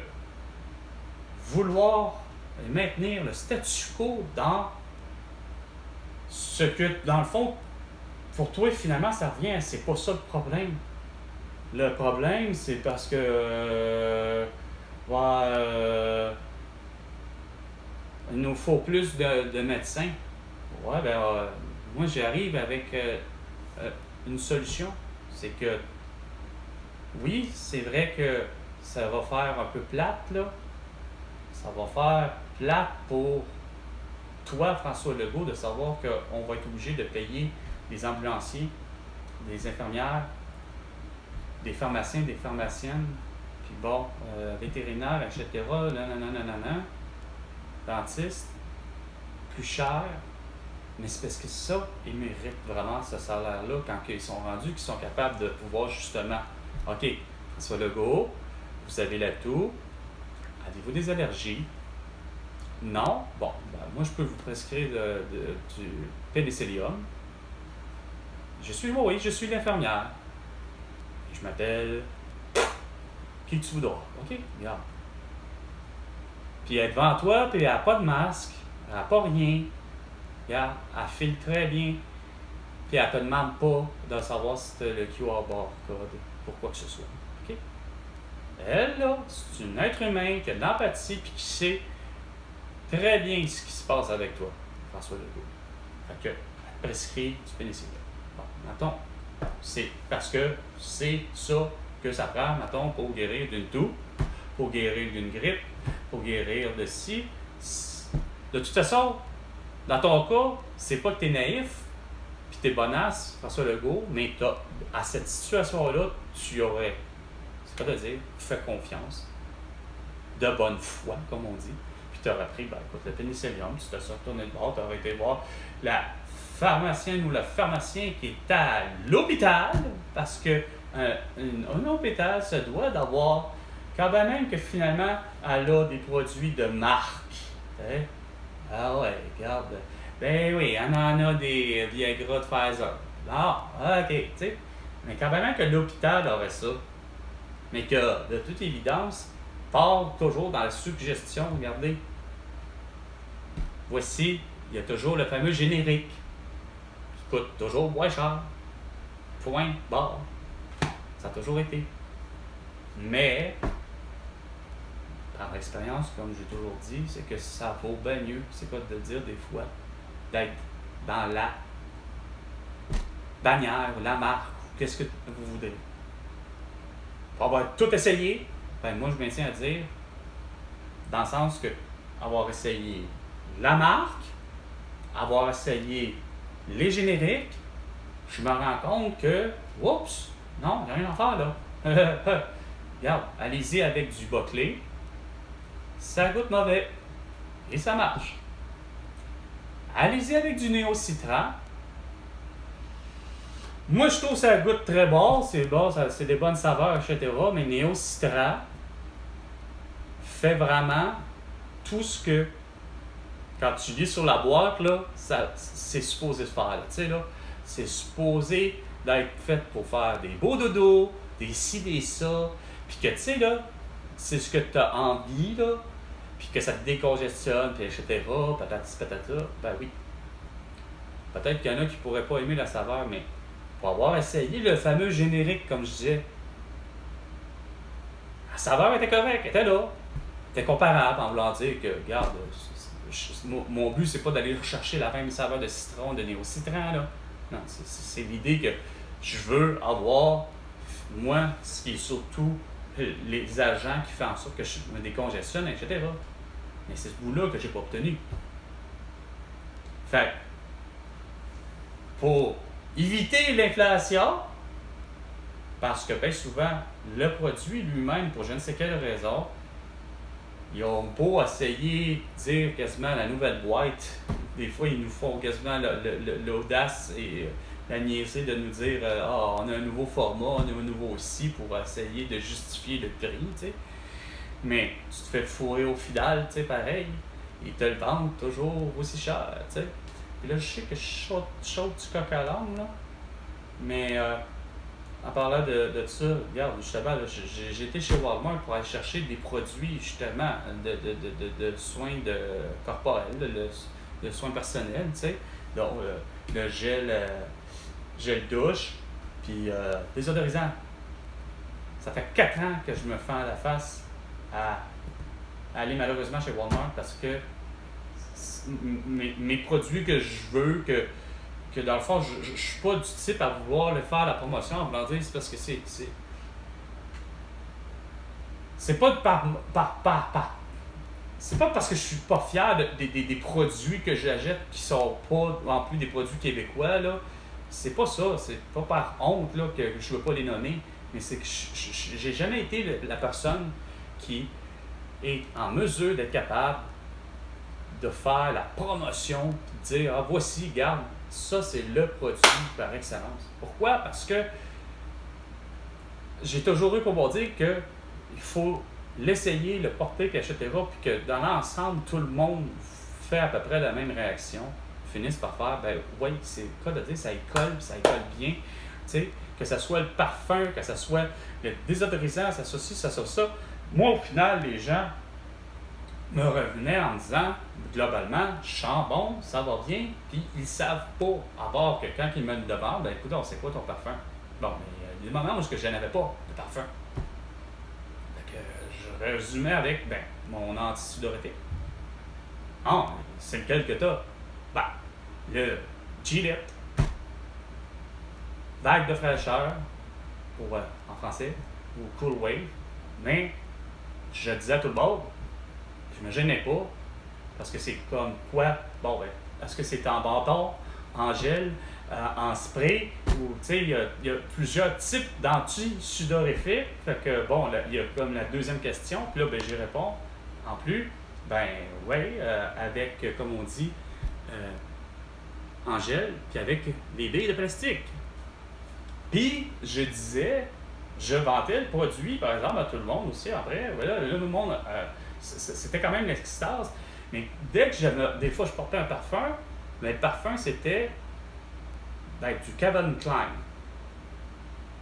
vouloir maintenir le statu quo dans ce que, dans le fond, pour toi, finalement, ça revient, c'est pas ça le problème. Le problème, c'est parce que il nous faut plus de médecins. Ouais, ben, moi, j'arrive avec une solution. C'est que, oui, c'est vrai que ça va faire un peu plate, là. Ça va faire plate pour toi, François Legault, de savoir qu'on va être obligé de payer des ambulanciers, des infirmières, des pharmaciens, des pharmaciennes, puis bon, vétérinaires, etc., dentistes, plus cher. Mais c'est parce que ça, ils méritent vraiment ce salaire-là quand ils sont rendus, qu'ils sont capables de pouvoir justement, OK, François Legault, vous avez l'atout, Avez-vous des allergies? Non? Bon, ben, moi, je peux vous prescrire du pénicillium. Oui, je suis l'infirmière. Je m'appelle qui tu voudras. OK? Regarde. Puis elle est devant toi, puis elle n'a pas de masque, elle n'a pas rien. Regarde, elle file très bien. Puis elle ne te demande pas de savoir si tu as le QR barcode pour quoi que ce soit. OK? Elle, là, c'est un être humain qui a de l'empathie puis qui sait très bien ce qui se passe avec toi, François Legault. Fait que, elle te prescrit du pénicillium. Bon, mettons, c'est parce que c'est ça que ça prend, mettons, pour guérir d'une toux, pour guérir d'une grippe, pour guérir de ci. De toute façon, dans ton cas, c'est pas que t'es naïf, puis t'es bonasse, François Legault, mais à cette situation-là, tu aurais, c'est pas de dire, fait confiance, de bonne foi, comme on dit, puis tu aurais pris, écoute, le pénicillium, tu te serais retourné de bord, tu aurais été voir la pharmacienne ou le pharmacien qui est à l'hôpital, parce que un hôpital se doit d'avoir, quand même que finalement, elle a des produits de marque. Hein? Ah ouais, regarde. Ben oui, on en a des Viagra de Pfizer. Ah, ok, tu sais. Mais quand même que l'hôpital aurait ça, mais que, de toute évidence, part toujours dans la suggestion, regardez. Voici, il y a toujours le fameux générique, qui coûte toujours moins cher. Point, barre. Ça a toujours été. Mais, par expérience, comme j'ai toujours dit, c'est que ça vaut bien mieux, c'est quoi de dire des fois, d'être dans la bannière ou la marque, ou qu'est-ce que vous voudrez. Pour avoir tout essayé, ben moi je maintiens à dire, dans le sens que avoir essayé la marque, avoir essayé les génériques, je me rends compte que, oups, non, il n'y a rien à faire là. Regarde, allez-y avec du bas-clé, ça goûte mauvais et ça marche. Allez-y avec du néo-citran. Moi, je trouve que ça goûte très bon, c'est des bonnes saveurs, etc. Mais néo-citran fait vraiment tout ce que, quand tu lis sur la boîte, là, c'est supposé se faire. Là, tu sais, là, c'est supposé d'être fait pour faire des beaux dodos, des ci, des ça. Puis que, tu sais, là, c'est ce que tu as envie, là, puis que ça te décongestionne, puis etc., patati patata, ben oui. Peut-être qu'il y en a qui pourraient pas aimer la saveur, mais pour avoir essayé le fameux générique, comme je disais, la saveur était correcte, elle était là. Elle était comparable, en voulant dire que, regarde, mon but, c'est pas d'aller rechercher la même saveur de citron, de néo-citran, là. Non, c'est l'idée que je veux avoir, moi, ce qui est surtout les agents qui font en sorte que je me décongestionne, etc. Mais c'est ce bout-là que j'ai pas obtenu. Fait pour éviter l'inflation, parce que bien souvent, le produit lui-même, pour je ne sais quelle raison, ils ont beau essayer de dire quasiment la nouvelle boîte, des fois ils nous font quasiment l'audace et la niaiserie de nous dire on a un nouveau format, on a un nouveau ci pour essayer de justifier le prix, tu sais. Mais tu te fais fourrer au final, tu sais, pareil. Ils te le vendent toujours aussi cher, tu sais. Puis là, je sais que je saute du coq à l'âne, là. Mais en parlant de ça, regarde, justement, là, j'ai été chez Walmart pour aller chercher des produits, justement, de soins corporels, de soins personnels, tu sais. Donc, le gel douche, puis désodorisant. Ça fait 4 ans que je me fends la face à aller malheureusement chez Walmart parce que mes produits que je veux, que dans le fond, je suis pas du type à vouloir le faire la promotion en voulant dire, c'est parce que c'est pas c'est pas parce que je suis pas fier des produits que j'achète qui sont pas en plus des produits québécois, là. C'est pas ça, c'est pas par honte là, que je veux pas les nommer, mais c'est que j'ai jamais été la personne qui est en mesure d'être capable de faire la promotion, de dire voici, regarde, ça c'est le produit par excellence. Pourquoi? Parce que j'ai toujours eu pour dire que il faut l'essayer, le porter, puis etc., puis que dans l'ensemble, tout le monde fait à peu près la même réaction, finissent par faire, ben oui, c'est le cas de dire, ça y colle, puis ça y colle bien, tu sais, que ce soit le parfum, que ce soit le désodorisant, ça soit ci, ça soit ça. Moi, au final, les gens me revenaient en me disant, globalement, je sens bon, ça va bien, puis ils savent pas, à part que quand ils me le demandent, ben écoute, c'est quoi ton parfum? Bon, mais il y a des moments où je n'en avais pas de parfum. Fait que je résumais avec, ben, mon anti-sudorifique. Ah, c'est lequel que t'as? Ben, le Gillette, vague de fraîcheur, pour, en français, ou Cool Wave, mais je disais à tout le monde, je me gênais pas, parce que c'est comme quoi, bon, ben, est-ce que c'est en bâton, en gel, en spray, ou, tu sais, il y a plusieurs types d'anti-sudorifiques, fait que, bon, il y a comme la deuxième question, puis là, ben, j'y réponds, en plus, ben, ouais, avec, comme on dit, en gel, puis avec des billes de plastique. Puis, je disais, je vantais le produit, par exemple, à tout le monde aussi. Après, voilà, là, tout le monde, c'était quand même l'extase. Mais dès que des fois, je portais un parfum, mais le parfum, c'était du Calvin Klein.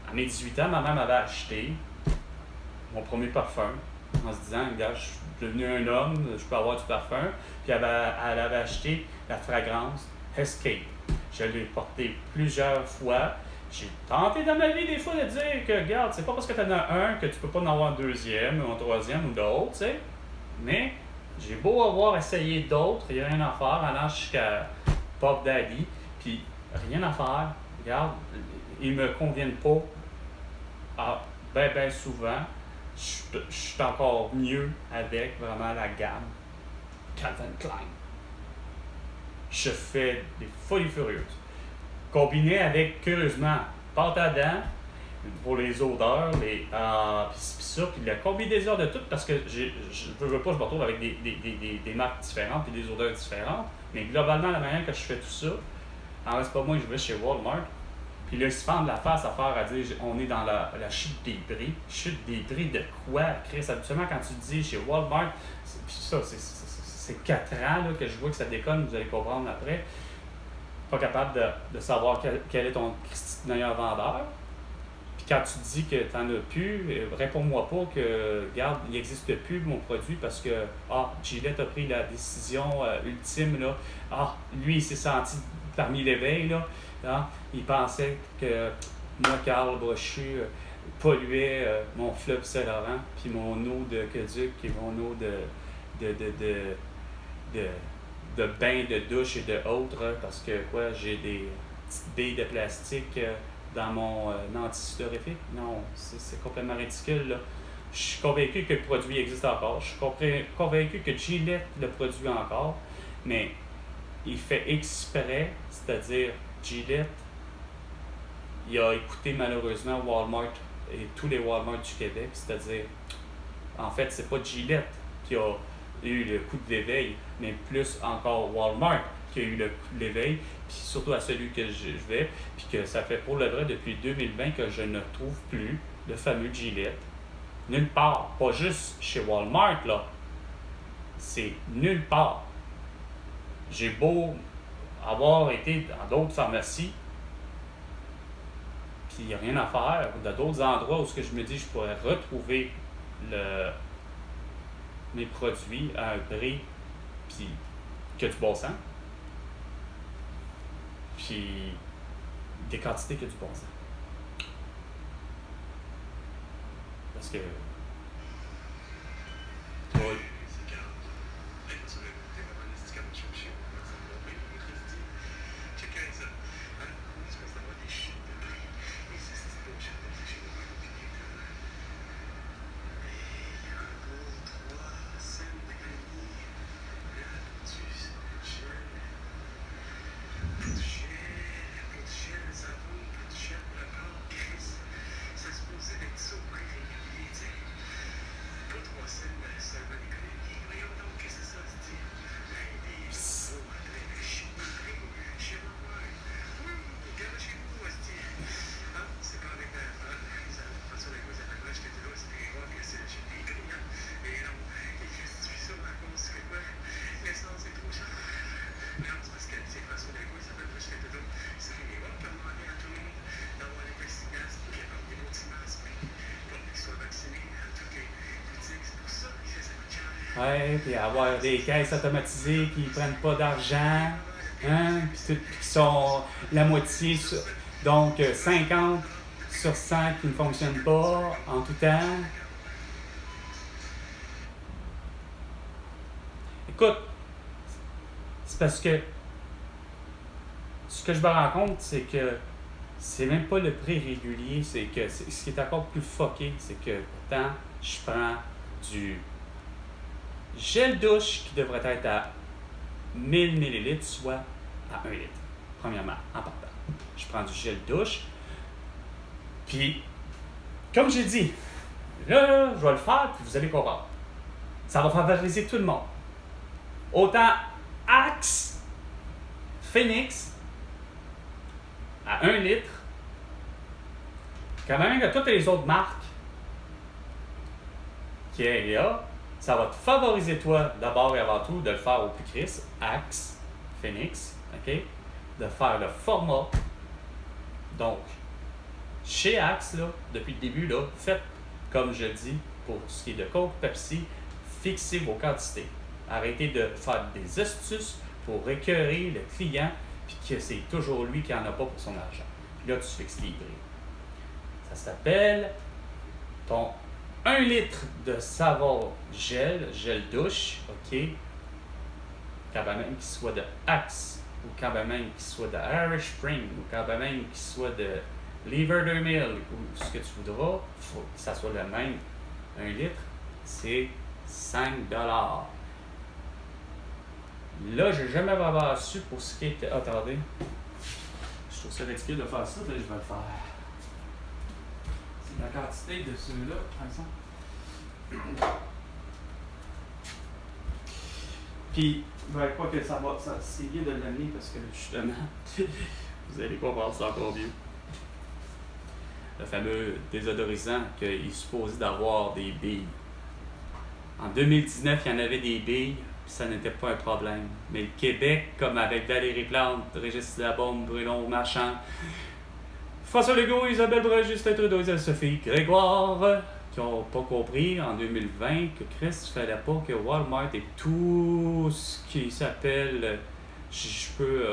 À mes 18 ans, ma mère m'avait acheté mon premier parfum en se disant, regarde, je suis devenu un homme, je peux avoir du parfum. Puis elle avait acheté la fragrance Escape. Je l'ai porté plusieurs fois. J'ai tenté dans ma vie des fois de dire que, regarde, c'est pas parce que tu en as un que tu peux pas en avoir un deuxième ou un troisième ou d'autres, tu sais. Mais j'ai beau avoir essayé d'autres, il n'y a rien à faire, allant jusqu'à Pop Daddy, puis rien à faire. Regarde, ils me conviennent pas ben souvent. Je suis encore mieux avec vraiment la gamme Calvin Klein. Je fais des folies furieuses. Combiné avec, curieusement, pâte à dents pour les odeurs, puis ça, puis la combinaison de tout, parce que je veux pas, je me retrouve avec des marques différentes et des odeurs différentes, mais globalement, la manière que je fais tout ça, en reste pas moi, je vais chez Walmart, puis là, ils se fendent la face à faire à dire, on est dans la chute des prix. Chute des prix de quoi, Chris? Habituellement, quand tu dis chez Walmart, puis ça, c'est 4 ans là, que je vois que ça déconne, vous allez comprendre après. Pas capable de savoir quel est ton meilleur vendeur. Puis quand tu dis que tu n'en as plus, réponds-moi pas que, regarde, il n'existe plus mon produit parce que, Gillette a pris la décision ultime, là. Lui, il s'est senti parmi l'éveil, là. Il pensait que moi, Carl Brochu, polluait mon fleuve Saint-Laurent, puis mon eau de Aqueduc et mon eau de bain, de douche et de autres, parce que j'ai des petites billes de plastique dans mon anti-sudorifique. Non, c'est complètement ridicule, là. Je suis convaincu que le produit existe encore. Je suis convaincu que Gillette le produit encore, mais il fait exprès, c'est-à-dire Gillette, il a écouté malheureusement Walmart et tous les Walmart du Québec, c'est-à-dire, en fait, c'est pas Gillette qui a eu le coup de l'éveil, mais plus encore Walmart qui a eu le coup de l'éveil, puis surtout à celui que je vais, puis que ça fait pour le vrai depuis 2020 que je ne trouve plus le fameux Gillette. Nulle part, pas juste chez Walmart, là. C'est nulle part. J'ai beau avoir été dans d'autres pharmacies, puis il n'y a rien à faire, ou dans d'autres endroits où ce que je me dis je pourrais retrouver mes produits à un prix puis que du bon sens, puis des quantités que du bon sens. Parce que oui. Ouais, puis avoir des caisses automatisées qui prennent pas d'argent, hein, puis qui sont la moitié, donc 50 sur 100 qui ne fonctionnent pas en tout temps. Écoute, c'est parce que ce que je me rends compte, c'est que c'est même pas le prix régulier, c'est que ce qui est encore plus fucké, c'est que pourtant, je prends du gel douche qui devrait être à 1000 ml, soit à 1 litre. Premièrement, en partant. Je prends du gel douche. Puis, comme j'ai dit, là, je vais le faire, puis vous allez comprendre. Ça va favoriser tout le monde. Autant Axe, Phoenix, à 1 litre, quand même que toutes les autres marques qu'il y a, ça va te favoriser toi, d'abord et avant tout, de le faire au plus Chris, Axe, Phoenix, OK? De faire le format. Donc, chez Axe, là, depuis le début, là, faites, comme je dis, pour ce qui est de Coke, Pepsi, fixez vos quantités. Arrêtez de faire des astuces pour écœurer le client, puis que c'est toujours lui qui n'en a pas pour son argent. Puis là, tu fixes les prix. Ça s'appelle ton 1 litre de savon gel douche, OK? Quand même qu'il soit de Axe, ou quand même qu'il soit de Irish Spring, ou quand même qu'il soit de Lever 2000, ou ce que tu voudras, il faut que ça soit le même. 1 litre, c'est 5 $. Là, j'ai jamais vraiment su pour ce qui était. Attendez. Je trouve ça ridicule de faire ça, mais je vais le faire. C'est la quantité de ceux-là, par exemple. Puis, ben, quoi que ça va, c'est bien de l'amener parce que justement, vous allez comprendre ça encore mieux. Le fameux désodorisant qu'il est supposé d'avoir des billes. En 2019, il y en avait des billes, puis ça n'était pas un problème. Mais le Québec, comme avec Valérie Plante, Régis Labombe, Bruno Marchand, François Legault, Isabelle Brun, Justin Trudeau, Sophie Grégoire, qui n'ont pas compris en 2020 que Chris, il ne fallait pas que Walmart ait tout ce qui s'appelle, je peux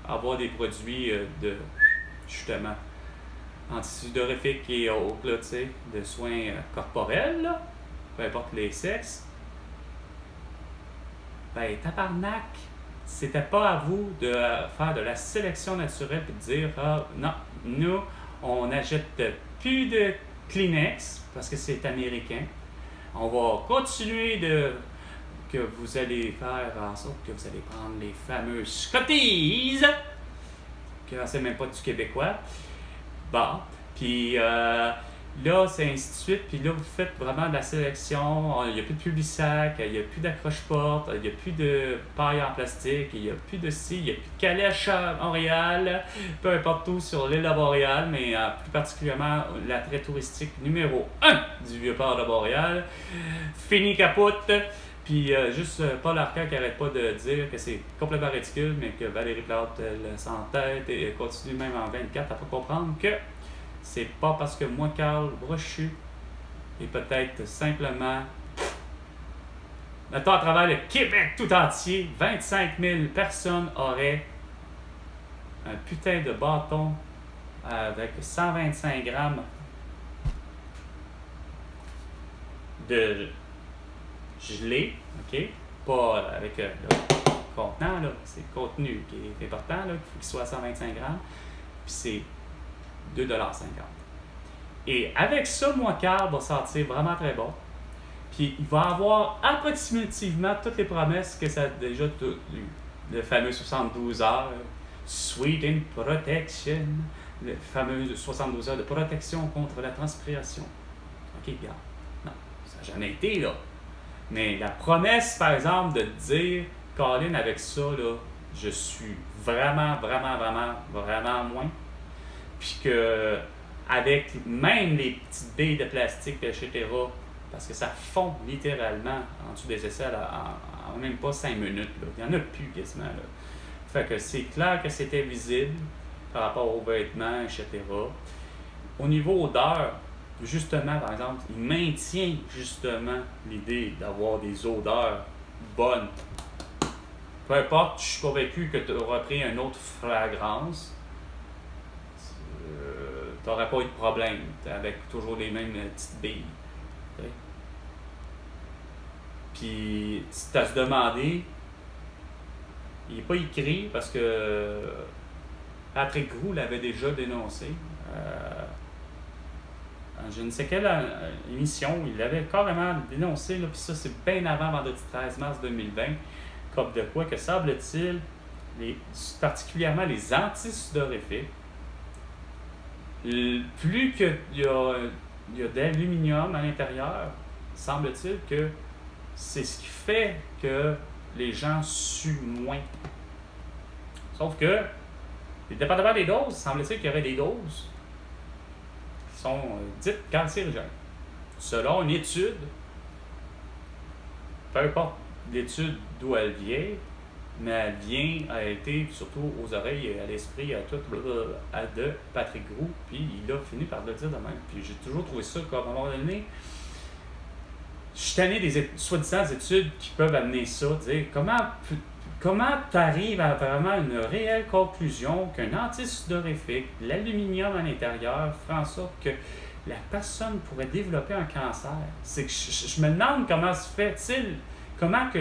avoir des produits de, justement, antisudorifiques et autres, là, tu sais, de soins corporels, là, peu importe les sexes. Ben, tabarnak, c'était pas à vous de faire de la sélection naturelle et de dire, ah, non, nous, on n'achète plus de Kleenex parce que c'est américain. On va continuer que vous allez faire en sorte que vous allez prendre les fameuses Scotties, que c'est même pas du québécois. Bon, puis là, c'est ainsi de suite. Puis là, vous faites vraiment de la sélection. Il n'y a plus de Publisac, il n'y a plus d'accroche-porte, il n'y a plus de paille en plastique, il n'y a plus de scie, il n'y a plus de calèche à Montréal, peu importe où sur l'île de Montréal, mais plus particulièrement l'attrait touristique numéro 1 du Vieux-Port de Montréal. Fini capote. Puis juste Paul Arcand qui n'arrête pas de dire que c'est complètement ridicule, mais que Valérie Plante s'entête et continue même en 24 à pas comprendre que c'est pas parce que moi, Carl Brochu, et peut-être simplement, mettons à travers le Québec tout entier, 25 000 personnes auraient un putain de bâton avec 125 grammes de gelé, OK? Pas avec le contenant, là, c'est le contenu qui est important, là, il faut qu'il soit à 125 grammes, puis c'est 2,50 $. Et avec ça, moi, Carl va sentir vraiment très bon. Puis il va avoir approximativement toutes les promesses que ça a déjà eu. Le fameux 72 heures, Sweet in Protection, le fameux 72 heures de protection contre la transpiration. OK, regarde. Non, ça n'a jamais été, là. Mais la promesse, par exemple, de dire, Colin, avec ça, là, je suis vraiment moins. Puis que, avec même les petites billes de plastique, etc., parce que ça fond littéralement en dessous des aisselles en même pas 5 minutes. Là. Il n'y en a plus quasiment. Là. Fait que c'est clair que c'était visible par rapport aux vêtements, etc. Au niveau odeur, justement, par exemple, il maintient justement l'idée d'avoir des odeurs bonnes. Peu importe, je suis convaincu que tu auras pris une autre fragrance, tu n'auras pas eu de problème avec toujours les mêmes petites billes. Okay? Puis, si tu as à se demander, il n'est pas écrit parce que Patrick Groux l'avait déjà dénoncé. Je ne sais quelle émission, il l'avait carrément dénoncé, puis ça c'est bien avant vendredi 13 mars 2020, comme de quoi que semble-t-il, particulièrement les antisudorifiques, plus qu'il y a d'aluminium à l'intérieur, semble-t-il que c'est ce qui fait que les gens suent moins. Sauf que, dépendamment des doses, semble-t-il qu'il y aurait des doses qui sont dites cancérigènes. Selon une étude, peu importe l'étude d'où elle vient, mais elle vient, a été surtout aux oreilles et à l'esprit, à tout, de Patrick Groux, puis il a fini par le dire de même. Puis j'ai toujours trouvé ça comme à un moment donné, je suis tanné des soi-disant études qui peuvent amener ça, dire comment tu arrives à vraiment une réelle conclusion qu'un antisudorifique, l'aluminium à l'intérieur, fera en sorte que la personne pourrait développer un cancer. C'est que je me demande comment se fait-il, comment que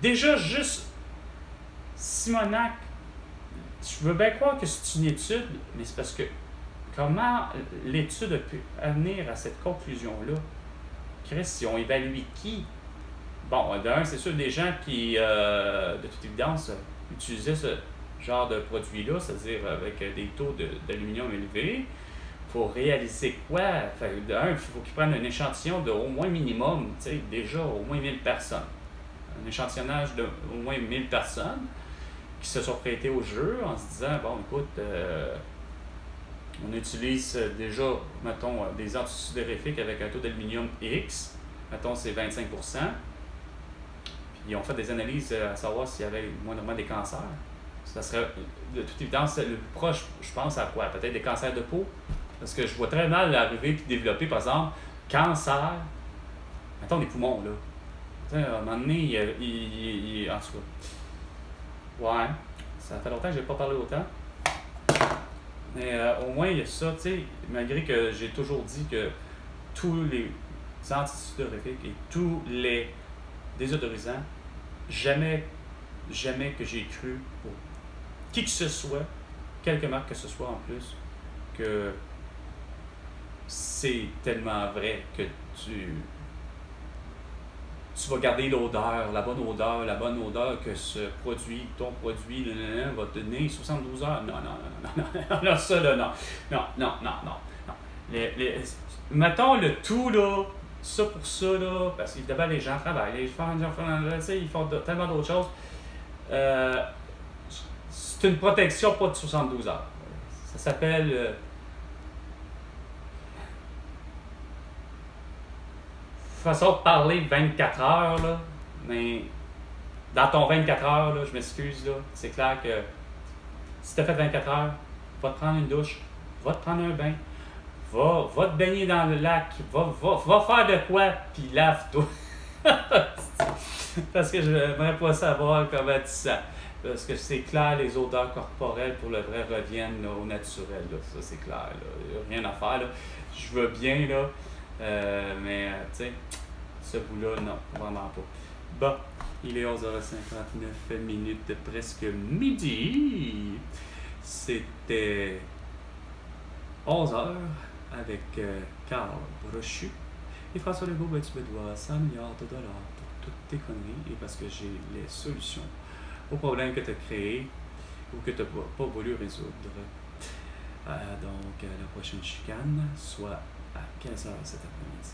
déjà juste Simonac, je veux bien croire que c'est une étude, mais c'est parce que comment l'étude a pu amener à cette conclusion-là? Chris, ils ont évalué qui? Bon, d'un, c'est sûr, des gens qui, de toute évidence, utilisaient ce genre de produit-là, c'est-à-dire avec des taux d'aluminium élevés, pour réaliser quoi? Enfin, d'un, il faut qu'ils prennent un échantillon de au moins minimum, tu sais, déjà au moins 1000 personnes. Un échantillonnage de au moins 1000 personnes qui se sont prêtées au jeu en se disant, bon, écoute, on utilise déjà, mettons, des antisudorifiques avec un taux d'aluminium X, mettons, c'est 25%. Puis ils ont fait des analyses à savoir s'il y avait moindrement des cancers. Ça serait, de toute évidence, le plus proche, je pense, à quoi? Peut-être des cancers de peau? Parce que je vois très mal arriver et développer, par exemple, cancer, mettons, des poumons, là. Tu sais, à un moment donné, en tout cas, ouais, ça fait longtemps que je n'ai pas parlé autant. Mais au moins, il y a ça, tu sais, malgré que j'ai toujours dit que tous les antisudorifiques et tous les désodorisants, jamais que j'ai cru pour qui que ce soit, quelque marque que ce soit en plus, que c'est tellement vrai que tu vas garder l'odeur, la bonne odeur que ce produit, ton produit, va te donner 72 heures. Non, ça là, non. Mettons le tout là, ça pour ça là, parce qu'évidemment les gens travaillent, ils font tellement d'autres choses. C'est une protection pas de 72 heures. Ça s'appelle façon de parler 24 heures, là, mais dans ton 24 heures, là, je m'excuse, là, c'est clair que si tu as fait 24 heures, va te prendre une douche, va te prendre un bain, va te baigner dans le lac, va faire de quoi, puis lave-toi. Parce que je n'aimerais pas savoir comment tu sens. Parce que c'est clair, les odeurs corporelles pour le vrai reviennent là, au naturel. Là. Ça, c'est clair. Il n'y a rien à faire. Là. Je veux bien, là. Mais, tu sais, ce bout-là, non, vraiment pas. Bon, il est 11h59 minutes, presque midi. C'était 11h avec Carl Brochu. Et François Legault, ben, tu me dois 100 milliards de dollars pour toutes tes conneries et parce que j'ai les solutions aux problèmes que tu as créés ou que tu n'as pas voulu résoudre. Donc, la prochaine chicane, soit à 15h cet après-midi.